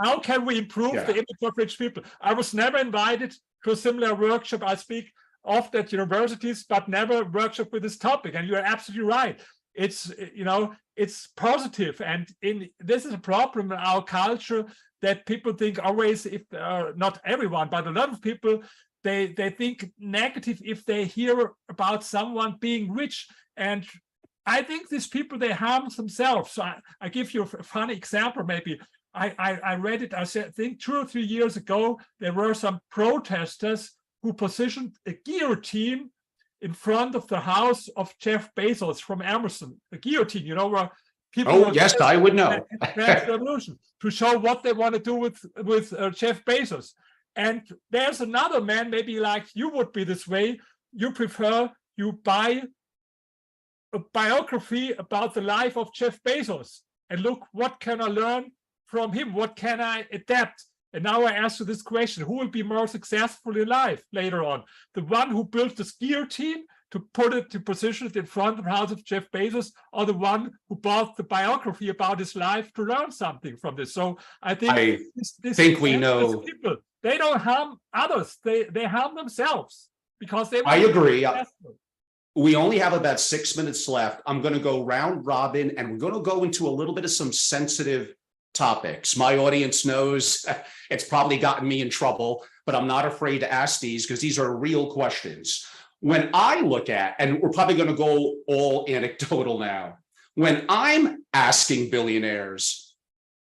How can we improve the image of rich people? I was never invited to a similar workshop. I speak often at universities, but never workshop with this topic. And you are absolutely right. It's, it's positive. And this is a problem in our culture, that people think always, if not everyone, but a lot of people, they think negative if they hear about someone being rich. And I think these people, they harm themselves. So I give you a funny example. Maybe I read it. I think 2 or 3 years ago, there were some protesters who positioned a guillotine in front of the house of Jeff Bezos from Amazon. A guillotine, where people. Oh, yes, I would know. Revolution to show what they want to do with Jeff Bezos. And there's another man, maybe like you would be this way. You buy a biography about the life of Jeff Bezos and look, what can I learn from him? What can I adapt? And now I ask you this question: who will be more successful in life later on? The one who built this guillotine to position it in front of the house of Jeff Bezos, or the one who bought the biography about his life to learn something from this? So I think we know people, they don't harm others, they harm themselves because they. I agree. We only have about 6 minutes left. I'm going to go round robin, and we're going to go into a little bit of some sensitive topics. My audience knows it's probably gotten me in trouble, but I'm not afraid to ask these because these are real questions. When I look at, and we're probably going to go all anecdotal now, when I'm asking billionaires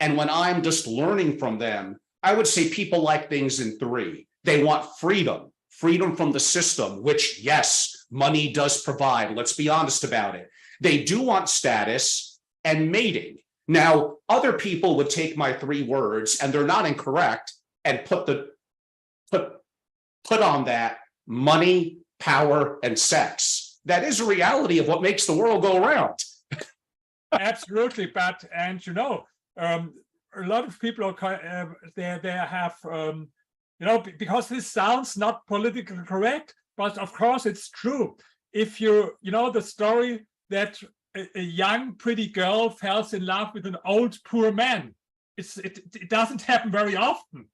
and when I'm just learning from them, I would say people like things in 3. They want freedom from the system, which, yes, money does provide. Let's be honest about it. They do want status and mating. Now, other people would take my 3 words, and they're not incorrect, and put on that money, power, and sex. That is a reality of what makes the world go around. Absolutely, but a lot of people they have because this sounds not politically correct, but of course it's true. If the story that a young pretty girl falls in love with an old poor man, it doesn't happen very often,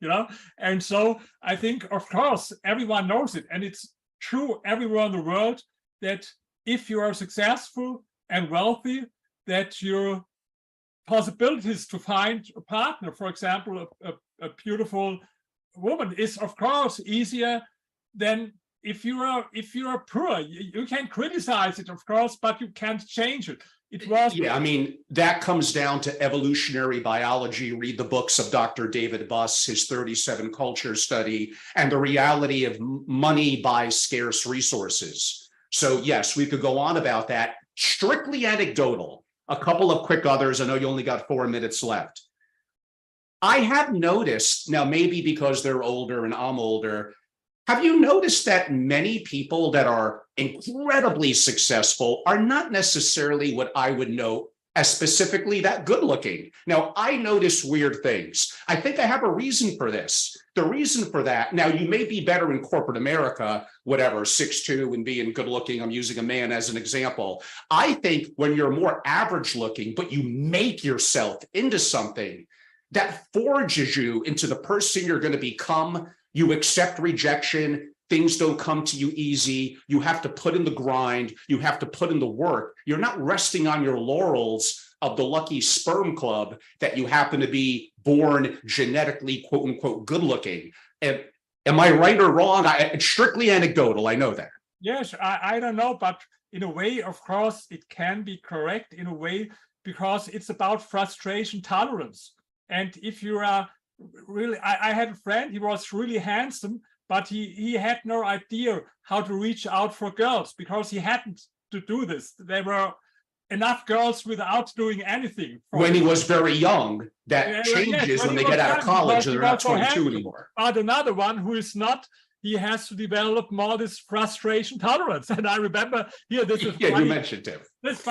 and so I think, of course, everyone knows it, and it's true everywhere in the world that if you are successful and wealthy, that your possibilities to find a partner, for example, a beautiful woman, is of course easier than if you are poor. You can criticize it, of course, but you can't change it. I mean, that comes down to evolutionary biology. Read the books of Dr. David Buss, his 37 culture study, and the reality of money buys scarce resources. So yes, we could go on about that. Strictly anecdotal. A couple of quick others. I know you only got 4 minutes left. I have noticed, now maybe because they're older and I'm older, have you noticed that many people that are incredibly successful are not necessarily what I would know as specifically that good looking? Now, I notice weird things. I think I have a reason for this. The reason for that, now you may be better in corporate America, whatever, 6'2" and being good looking. I'm using a man as an example. I think when you're more average looking, but you make yourself into something that forges you into the person you're going to become. You accept rejection. Things don't come to you easy. You have to put in the grind. You have to put in the work. You're not resting on your laurels of the lucky sperm club that you happen to be born genetically, quote unquote, good looking. And am I right or wrong? It's strictly anecdotal. I know that. Yes, I don't know, but in a way, of course, it can be correct in a way, because it's about frustration tolerance. And if you are really, I had a friend, he was really handsome, but he had no idea how to reach out for girls because he hadn't to do this. There were enough girls without doing anything. When he was very young, that changes when they get out of college and they're not 22 anymore. But another one who is not, he has to develop more this frustration tolerance. And I remember here, this is you mentioned him. Yes,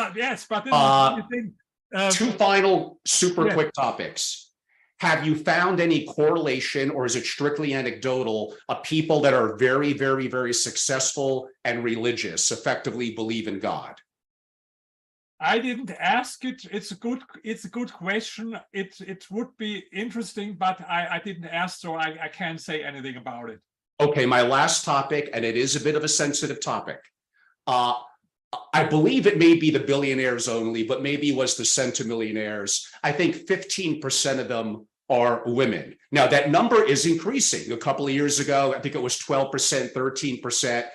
but this is the thing. 2 final super quick topics. Have you found any correlation, or is it strictly anecdotal, of people that are very, very, very successful and religious, effectively believe in God? I didn't ask it. It's a good question. It would be interesting, but I didn't ask, so I can't say anything about it. Okay, my last topic, and it is a bit of a sensitive topic. I believe it may be the billionaires only, but maybe it was the centimillionaires. I think 15% of them are women. Now, that number is increasing. A couple of years ago, I think it was 12%, 13%.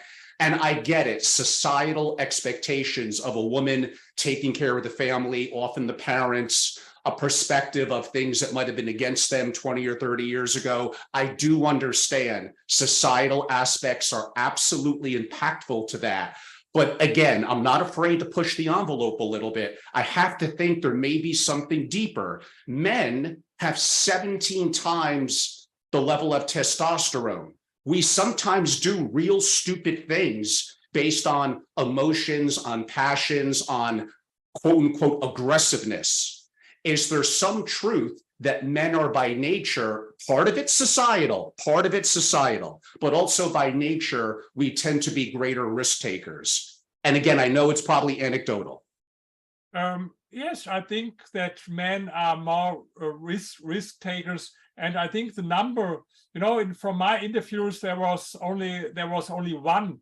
And I get it, societal expectations of a woman taking care of the family, often the parents, a perspective of things that might have been against them 20 or 30 years ago. I do understand societal aspects are absolutely impactful to that. But again, I'm not afraid to push the envelope a little bit. I have to think there may be something deeper. Men have 17 times the level of testosterone. We sometimes do real stupid things based on emotions, on passions, on quote unquote aggressiveness. Is there some truth that men are by nature, part of it's societal, but also by nature, we tend to be greater risk takers? And again, I know it's probably anecdotal. Yes, I think that men are more risk takers, and I think the number, from my interviews, there was only one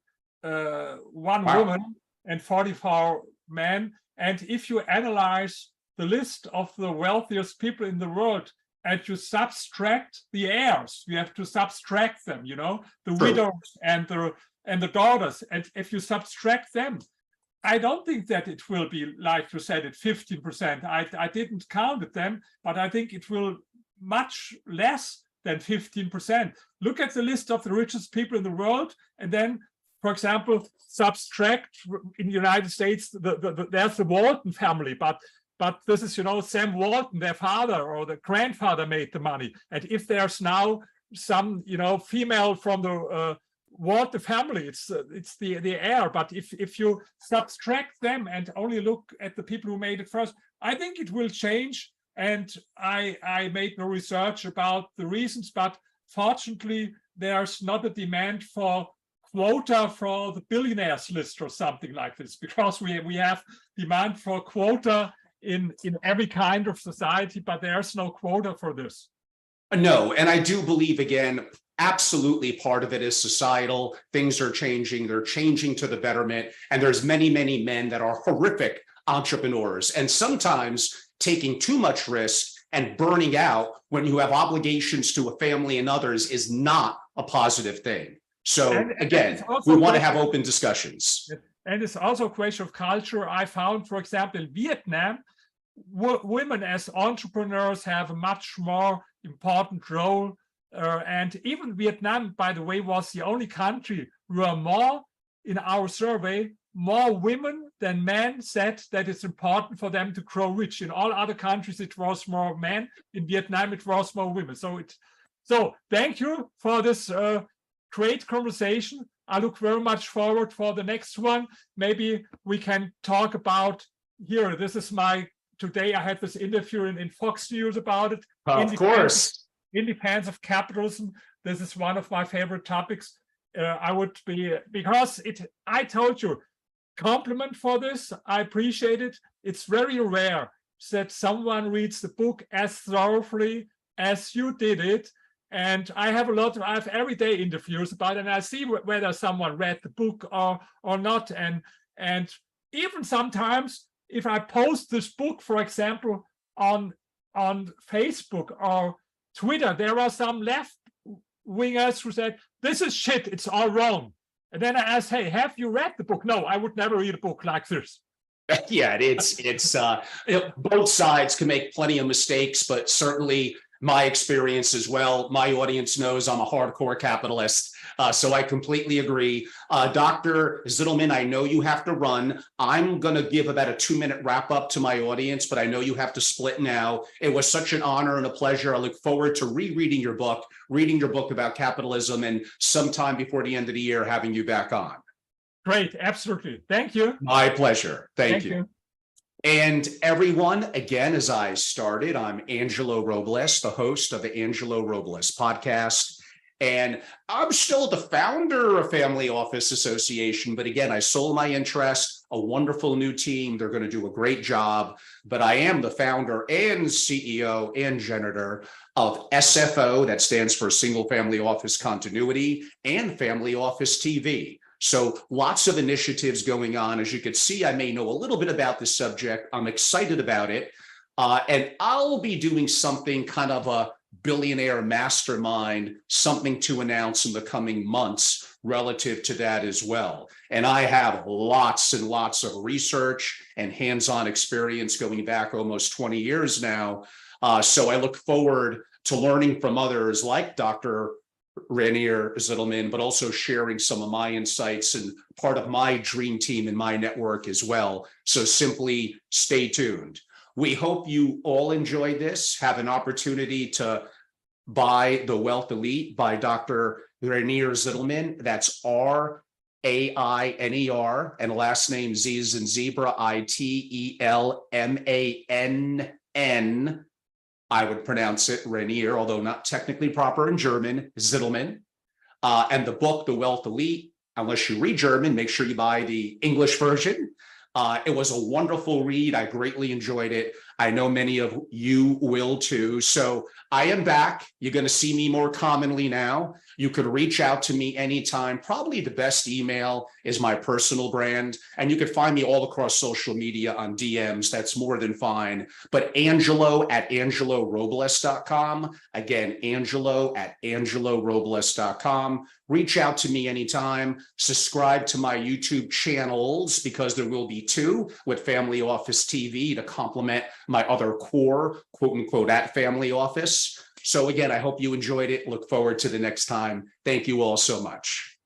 woman and 44 men. And if you analyze the list of the wealthiest people in the world and you subtract the heirs, you have to subtract them, the widows and the daughters, and if you subtract them, I don't think that it will be, like you said, at 15%. I didn't count at them, but I think it will much less than 15%. Look at the list of the richest people in the world, and then, for example, subtract in the United States, there's the Walton family, but this is, Sam Walton, their father or the grandfather made the money. And if there's now some, female from the Walton family, it's the heir. But if you subtract them and only look at the people who made it first, I think it will change. And I made no research about the reasons, but fortunately, there's not a demand for quota for the billionaires list or something like this, because we have demand for quota in every kind of society, but there's no quota for this. No, and I do believe, again, absolutely part of it is societal. Things are changing. They're changing to the betterment. And there's many, many men that are horrific entrepreneurs, and sometimes taking too much risk and burning out when you have obligations to a family and others is not a positive thing. So again, we want to have open discussions. And it's also a question of culture. I found, for example, in Vietnam, women as entrepreneurs have a much more important role. And even Vietnam, by the way, was the only country where more, in our survey, more women than men said that it's important for them to grow rich. In all other countries, it was more men. In Vietnam, it was more women. So thank you for this great conversation. I look very much forward for the next one. Maybe we can talk about here. This is today I had this interview in Fox News about it. Of course. Independence of capitalism. This is one of my favorite topics. I would be, because I told you, compliment for this. I appreciate it. It's very rare that someone reads the book as thoroughly as you did it. And I have everyday interviews about it, and I see whether someone read the book or not. And even sometimes if I post this book, for example, on Facebook or Twitter, there are some left-wingers who said, this is shit, it's all wrong. And then I asked, hey, have you read the book? No, I would never read a book like this. Yeah, it's both sides can make plenty of mistakes, but certainly my experience as well. My audience knows I'm a hardcore capitalist, so I completely agree. Dr. Zitelmann, I know you have to run. I'm going to give about a 2-minute wrap up to my audience, but I know you have to split now. It was such an honor and a pleasure. I look forward to reading your book about capitalism, and sometime before the end of the year, having you back on. Great, absolutely. Thank you. My pleasure. Thank you. And everyone, again, as I started, I'm Angelo Robles, the host of the Angelo Robles podcast. And I'm still the founder of Family Office Association. But again, I sold my interest, a wonderful new team. They're going to do a great job. But I am the founder and CEO and janitor of SFO, that stands for Single Family Office Continuity, and Family Office TV. So lots of initiatives going on. As you can see, I may know a little bit about this subject. I'm excited about it. And I'll be doing something kind of a billionaire mastermind, something to announce in the coming months, relative to that as well. And I have lots and lots of research and hands-on experience going back almost 20 years now. So I look forward to learning from others like Dr. Ranier, Zitelmann, but also sharing some of my insights and part of my dream team and my network as well. So simply stay tuned. We hope you all enjoyed this, have an opportunity to buy The Wealth Elite by Dr. Ranier Zitelmann. That's Rainer, and last name Z as in zebra, Itelmann. I would pronounce it Ranier, although not technically proper in German, Zitelmann. And the book, The Wealth Elite, unless you read German, make sure you buy the English version. It was a wonderful read. I greatly enjoyed it. I know many of you will too. So I am back. You're going to see me more commonly now. You could reach out to me anytime. Probably the best email is my personal brand. And you could find me all across social media on DMs. That's more than fine. But Angelo@AngeloRobles.com. Again, Angelo@AngeloRobles.com. Reach out to me anytime. Subscribe to my YouTube channels because there will be two with Family Office TV to complement my other core, quote unquote, at Family Office. So again, I hope you enjoyed it. Look forward to the next time. Thank you all so much.